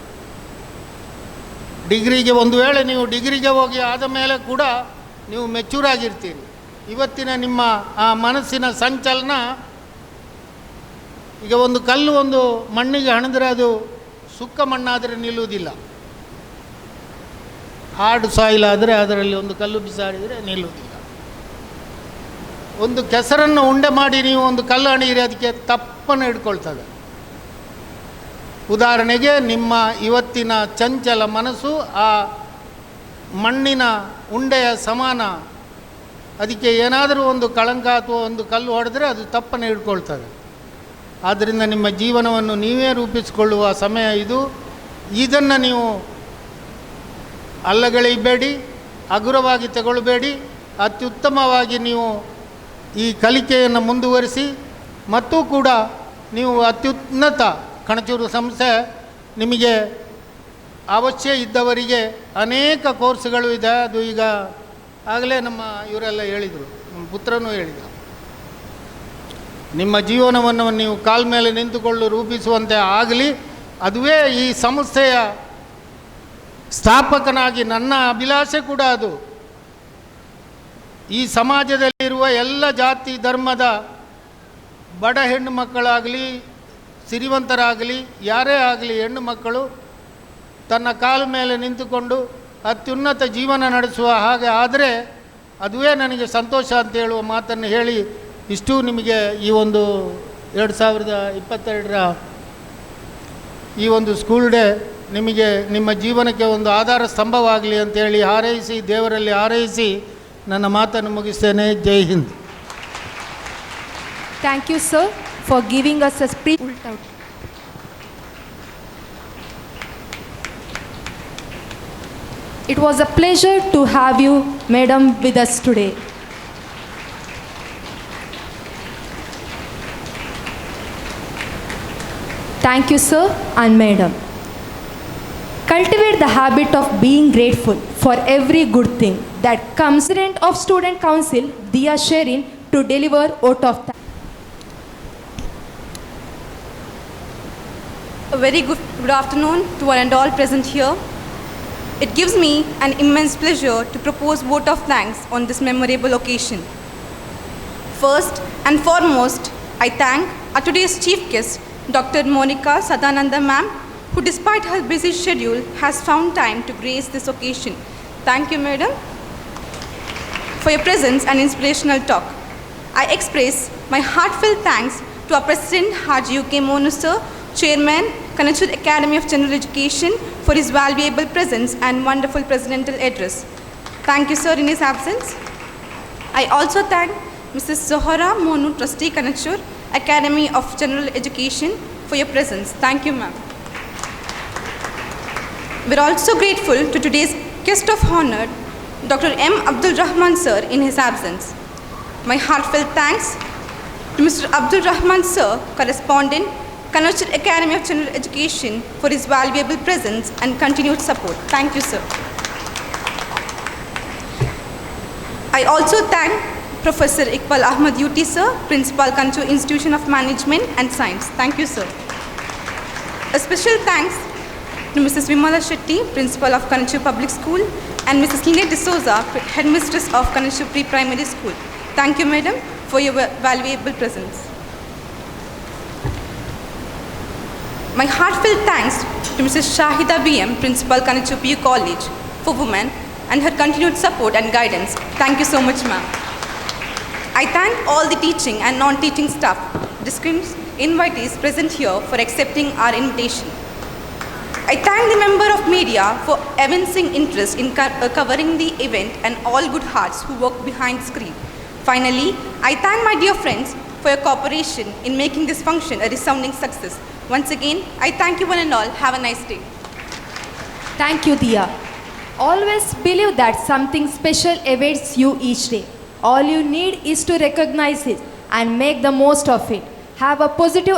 ಡಿಗ್ರಿಗೆ ಒಂದು ವೇಳೆ ನೀವು ಡಿಗ್ರಿಗೆ ಹೋಗಿ ಆದ ಮೇಲೆ ಕೂಡ ನೀವು ಮೆಚೂರ್ ಆಗಿರ್ತೀರಿ. ಇವತ್ತಿನ ನಿಮ್ಮ ಆ ಮನಸ್ಸಿನ ಸಂಚಲನ, ಈಗ ಒಂದು ಕಲ್ಲು ಒಂದು ಮಣ್ಣಿಗೆ ಹಣಿದ್ರೆ ಅದು ಸುಕ್ಕ ಮಣ್ಣಾದರೆ ನಿಲ್ಲುವುದಿಲ್ಲ. ಹಾರ್ಡ್ ಸಾಯಿಲ್ ಆದರೆ ಅದರಲ್ಲಿ ಒಂದು ಕಲ್ಲು ಬಿಸಾಡಿದರೆ ನಿಲ್ಲುವುದಿಲ್ಲ. ಒಂದು ಕೆಸರನ್ನು ಉಂಡೆ ಮಾಡಿ ನೀವು ಒಂದು ಕಲ್ಲು ಹಣಿಯಿರಿ, ಅದಕ್ಕೆ ತಪ್ಪನ್ನು ಹಿಡ್ಕೊಳ್ತದೆ. ಉದಾಹರಣೆಗೆ ನಿಮ್ಮ ಇವತ್ತಿನ ಚಂಚಲ ಮನಸ್ಸು ಆ ಮಣ್ಣಿನ ಉಂಡೆಯ ಸಮಾನ. ಅದಕ್ಕೆ ಏನಾದರೂ ಒಂದು ಕಳಂಕ ಅಥವಾ ಒಂದು ಕಲ್ಲು ಹೊಡೆದ್ರೆ ಅದು ತಪ್ಪನ್ನು ಹಿಡ್ಕೊಳ್ತದೆ. ಆದ್ದರಿಂದ ನಿಮ್ಮ ಜೀವನವನ್ನು ನೀವೇ ರೂಪಿಸಿಕೊಳ್ಳುವ ಸಮಯ ಇದು. ಇದನ್ನು ನೀವು ಅಲ್ಲಗಳೆಯಬೇಡಿ, ಹಗುರವಾಗಿ ತಗೊಳ್ಬೇಡಿ. ಅತ್ಯುತ್ತಮವಾಗಿ ನೀವು ಈ ಕಲಿಕೆಯನ್ನು ಮುಂದುವರಿಸಿ, ಮತ್ತು ಕೂಡ ನೀವು ಅತ್ಯುನ್ನತ ಕಣಚೂರು ಸಂಸ್ಥೆ ನಿಮಗೆ ಅವಶ್ಯ ಇದ್ದವರಿಗೆ ಅನೇಕ ಕೋರ್ಸ್ಗಳು ಇದೆ. ಅದು ಈಗ ಆಗಲೇ ನಮ್ಮ ಇವರೆಲ್ಲ ಹೇಳಿದರು, ನಮ್ಮ ಪುತ್ರನೂ ಹೇಳಿದ. ನಿಮ್ಮ ಜೀವನವನ್ನು ನೀವು ಕಾಲ ಮೇಲೆ ನಿಂತುಕೊಂಡು ರೂಪಿಸುವಂತೆ ಆಗಲಿ. ಅದುವೇ ಈ ಸಂಸ್ಥೆಯ ಸ್ಥಾಪಕನಾಗಿ ನನ್ನ ಅಭಿಲಾಷೆ ಕೂಡ ಅದು. ಈ ಸಮಾಜದಲ್ಲಿರುವ ಎಲ್ಲ ಜಾತಿ ಧರ್ಮದ ಬಡ ಹೆಣ್ಣು ಮಕ್ಕಳಾಗಲಿ ಸಿರಿವಂತರಾಗಲಿ ಯಾರೇ ಆಗಲಿ, ಹೆಣ್ಣು ಮಕ್ಕಳು ತನ್ನ ಕಾಲ ಮೇಲೆ ನಿಂತುಕೊಂಡು ಅತ್ಯುನ್ನತ ಜೀವನ ನಡೆಸುವ ಹಾಗೆ ಆದರೆ ಅದುವೇ ನನಗೆ ಸಂತೋಷ ಅಂತ ಹೇಳುವ ಮಾತನ್ನು ಹೇಳಿ ಇಷ್ಟು ನಿಮಗೆ ಈ ಒಂದು 2022ರ ಈ ಒಂದು ಸ್ಕೂಲ್ ಡೇ ನಿಮಗೆ ನಿಮ್ಮ ಜೀವನಕ್ಕೆ ಒಂದು ಆಧಾರ ಸ್ತಂಭವಾಗಲಿ ಅಂತೇಳಿ ಹಾರೈಸಿ, ದೇವರಲ್ಲಿ ಹಾರೈಸಿ ನನ್ನ ಮಾತನ್ನು ಮುಗಿಸ್ತೇನೆ. ಜೈ Hind. Thank you, sir, for giving us a speech. It was a pleasure to have you, madam, with us today. Thank you, sir and madam. Cultivate the habit of being grateful for every good thing that comes. President of Student Council, Dia Sherin, to deliver vote of thanks. A very good afternoon to one and all present here. It gives me an immense pleasure to propose vote of thanks on this memorable occasion. First and foremost, I thank our today's chief guest, Dr. Monica Sadananda ma'am, who despite her busy schedule has found time to grace this occasion. Thank you, madam, for your presence and inspirational talk. I express my heartfelt thanks to our President Haji UK Monu sir, Chairman, KANACHURU Academy of General Education, for his valuable presence and wonderful presidential address. Thank you, sir, in his absence. I also thank Mrs. Zohara Monu, Trustee, KANACHURU Academy of General Education, for your presence. Thank you, ma'am. We're also grateful to today's guest of honor, Dr. M. Abdul Rahman sir, in his absence. My heartfelt thanks to Mr. Abdul Rahman sir, correspondent, KANACHURU Academy of General Education, for his valuable presence and continued support. Thank you, sir. I also thank Professor Iqbal Ahmad UT sir, Principal, KANACHURU Institution of Management and Science. Thank you, sir. A special thanks to Mrs. Vimala Shetty, Principal of KANACHURU Public School, and Mrs. Lynette D'Souza, Headmistress of KANACHURU Pre-Primary School. Thank you, madam, for your valuable presence. My heartfelt thanks to Mrs. Shahida BM, Principal, KANACHURU PU College for Women, and her continued support and guidance. Thank you so much, ma'am. I thank all the teaching and non-teaching staff, invitees present here for accepting our invitation. I thank the member of media for evincing interest in covering the event and all good hearts who work behind the screen. Finally, I thank my dear friends for your cooperation in making this function a resounding success. Once again, I thank you one and all. Have a nice day. Thank you, Diya. Always believe that something special awaits you each day. All you need is to recognize it and make the most of it. Have a positive